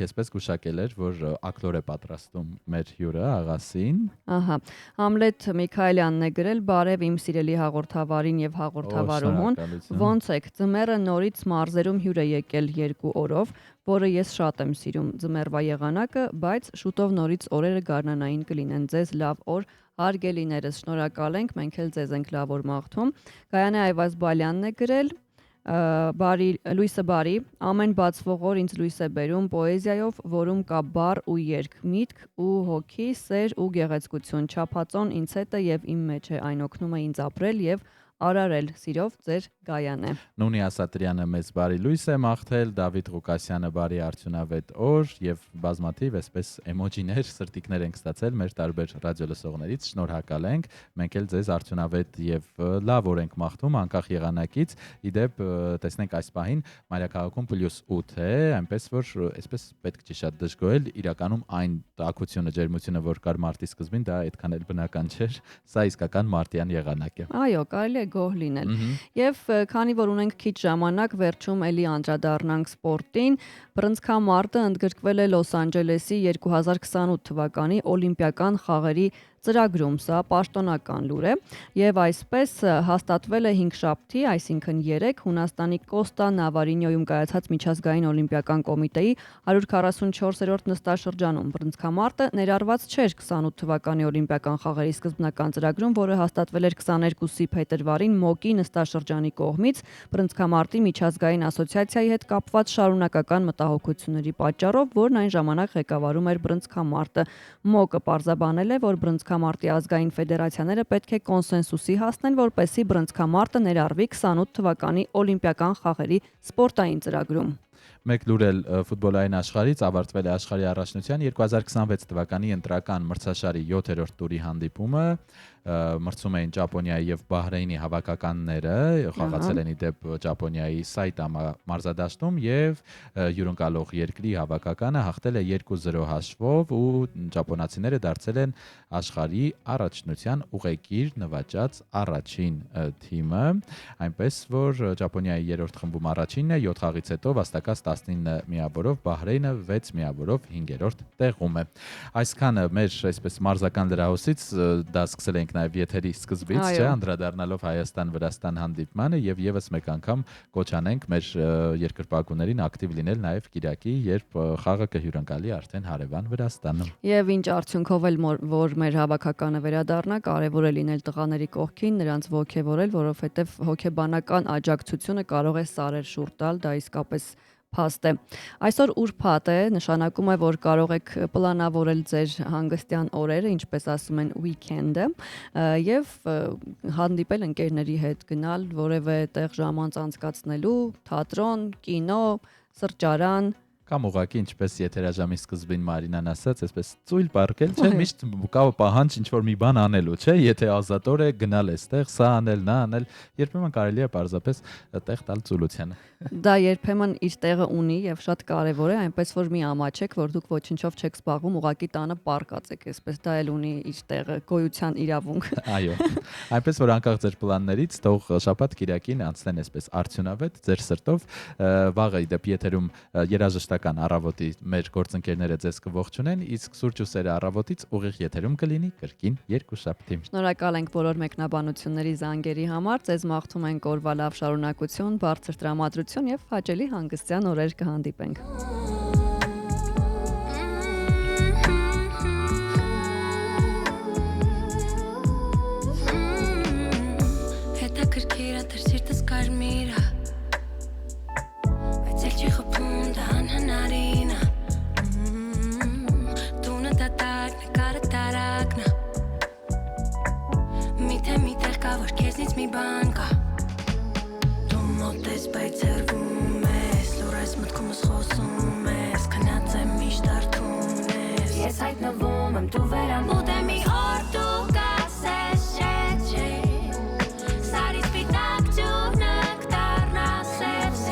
քեզպես գուշակել էր, որ ակլոր է պատրաստում մեր հյուրը աղասին։ Ահա, Համլետ Միքայելյանն է գրել. «Բարև իմ սիրելի հաղորդավարին եւ հաղորդավարումուն, ոնց եք, ձմեռը նորից մարզերում հյուր է եկել 2 օրով, որը ես շատ եմ սիրում ձմեռվա եղանակը, բայց շուտով նորից օրերը գարնանային կլինեն, ձեզ լավ օր, հարգելիներս, շնորհակալ ենք, մենք էլ ձեզ ենք լավ օր մաղթում»։ Գայանե Այվազբալյանն է գրել. Բարի լույսը բարի, ամեն բացվող օր ինձ լույս է բերում պոեզիայով, որում կա բառ ու երգ, միտք ու հոգի, սեր ու գեղեցկություն, չափածոն ինձ հետ է եւ իմ մեջ է, այն օգնում է ինձ ապրել եւ արարել, սիրով ձեր Գայանե։ Նունի Ասատրյանը մեզ բարի լույս է մաղթել, Դավիթ Ղուկասյանը բարի արդյունավետ օր եւ բազմաթիվ այսպես էմոջիներ, սրտիկներ ենք ստացել մեր տարբեր ռադիոլսողներից, շնորհակալ ենք, մենք էլ ձեզ արդյունավետ եւ լավ օր ենք մաղթում անկախ եղանակից։ Իդեպ տեսնենք այս պահին Մայրաքաղաքում +8 է, այնպես որ այսպես պետք չի շատ դժգոհել, իրականում այն տաքությունը, ջերմությունը, որ կար մարտի սկզբին, դա այդքան էլ բնական չէր, սա իսկական մարտյան եղանակ է։ Այո, կարելի է գոհ լինել։ Եվ քանի որ ունենք քիչ ժամանակ, վերջում էլի անդրադառնանք սպորտին, բռնցքամարտը ընդգրկվել է Լոս Անջելեսի 2028 թվականի օլիմպիական խաղերի ծրագրում։ Սա պաշտոնական լուր է եւ այսպես հաստատվել է 5 շաբթի, այսինքն 3 Հունաստանի Կոստա Նավարինյոյում կայացած միջազգային օլիմպիական կոմիտեի 144-րդ նստաշրջանում։ Բռնցքամարտը ներառված չէր 28 թվականի օլիմպիական խաղերի սկզբնական ծրագրում, որը հաստատվել էր 22-ի փետրվարին ՄՕԿ-ի նստաշրջանի կողմից բռնցքամարտի միջազգային ասոցիացիայի հետ կապված շարունակական մտահոգությունների պատճառով, որն այն ժամանակ ղեկավարում էր բռնցքամարտը։ ՄՕԿ-ը պարզաբանել է, որ բռնցքամարտի ազգային ֆեդերացիաները պետք է կոնսենսուսի հասնեն, որպեսզի բռնցքամարտը ներառվի 28 թվականի օլիմպիական խաղերի սպորտային ծրագրում։ Մեկ լուր էլ ֆուտբոլային աշխարհից ավարտվել է աշխարհի առաջնության 2026 թվականի ընտրական մրցաշարի 7-րդ տուրի հանդիպումը, մրցում էին Ճապոնիայի եւ Բահրեյնի հավաքականները, խաղացել են իդեպ Ճապոնիայի Սայտամա մարզադաշտում եւ հյուրընկալող երկրի հավաքականը հաղթել է 2-0 հաշվով ու ճապոնացիները դարձել են աշխարհի առաջնության ուղեկիր նվաճած առաջին թիմը, այնպես որ Ճապոնիայի 3-րդ խմբում առաջինն է 7 խաղից հետո վաստակած 19 միավորով, Բահրեյնը 6 միավորով 5-րդ տեղում է։ Այսքանը մեր այսպես մարզական լրահոսից դա սկսել ենք նաև եթերի սկզբից, չէ, անդրադառնալով Հայաստան-Վրաստան հանդիպմանը եւ եւս մեկ անգամ կոչանենք մեր երկրպագուներին ակտիվ լինել նաև Կիրակի, երբ խաղը կհյուրընկալի արդեն հարևան Վրաստանը։ Եվ ինչ արդյունքով էլ որ մեր հավաքականը վերադառնա, կարևոր է լինել տղաների կողքին, նրանց ողջևորել, որովհետեւ հոգեբանական աջակցությունը կարող է սարեր շուռ տալ, դա իսկապես փաստ է։ Այսօր ուրբաթ է, նշանակում է, որ կարող եք պլանավորել ձեր հանգստյան օրերը, ինչպես ասում են weekend-ը, եւ հանդիպել ընկերների հետ, գնալ որևէ տեղ ժամանց անցկացնելու, թատրոն, կինո, սրճարան, կամ ուղղակի ինչպես եթերաժամի սկզբին Մարինան ասաց, այսպես ծույլ պարկել, չէ, միշտ կա պահանջ ինչ որ մի բան անելու, չէ, եթե ազատոր է գնալ այստեղ, սա անել, նա անել, երբեմն կարելի է պարզապես տեղ տալ ծուլությանը։ Դա երբեմն իր տեղը ունի եւ շատ կարեւոր է, այնպես որ մի ամաչեք, որ դուք ոչինչով չեք զբաղվում, ուղղակի տանը պարկացեք, այսպես դա էլ ունի իր տեղը, գոյության իրավունք։ Այո։ Այնպես որ անկախ ձեր պլաններից, թող շաբաթ Կիրակին անցնեն այսպես արդյունավետ ձեր սրտով, վաղը իդեպ եթերում երաժշտական առավոտի մեր գործընկերները ձեզ կողջունեն, իսկ սուրճ ու սերը առավոտից ուղիղ եթերում կլինի կրկին երկուշաբթի։ Շնորհակալ ենք բոլոր մեկնաբանությունների զանգերի համար, ձեզ մաղթում ենք օրվա լավ շարունակություն, բարձր տրամադրություն եւ հաճելի հանգստյան օրեր կհանդիպենք։ Հետաքրքիր է դեռ սիրտս կարմիր է, բայց էլ չի խփում դա անհնարին է, տունը դատարկ, նկարը տարակն է, միթեղ կա, որ քեզնից մի բան կա, դու մոտ ես, բայց հեռվում ես, լուր ես մտքումս խոսում ես, քնած եմ միշտ արդում ես, ես հայտնվում եմ, դու վերան ուտեմ մի օր դու կասես չէ, սարից պիտակ ջուրնակ դառնա սև,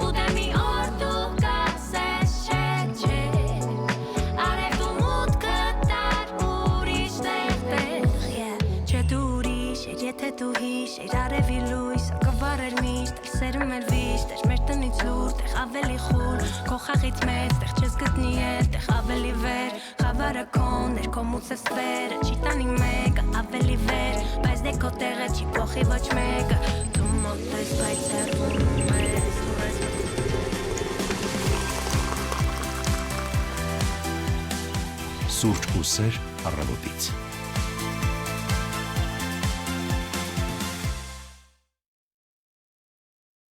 ուտեմ մի օր դու կասես չէ, արև դու մուտքը տար ուրիշ տեղ, չէ դու ուրիշ էր, եթե դու հիշ էր, արևի լույս, կվարեր միշտ, սերում էր վիշտ, էր մեր տնից լուր, տեղ ավելի խուր, քո խաղից մեծ, տեղ չես գտնի էր, տեղ ավելի վեր, խավարը քոն, ներքո մուծես սվերը, չի տանի մեկը, ավելի վեր, բայց դե քո տեղը չի փոխի ոչ մեկը, դու մոտ ես, բայց հեռվում ես, Սուրճ ու սեր առավոտից։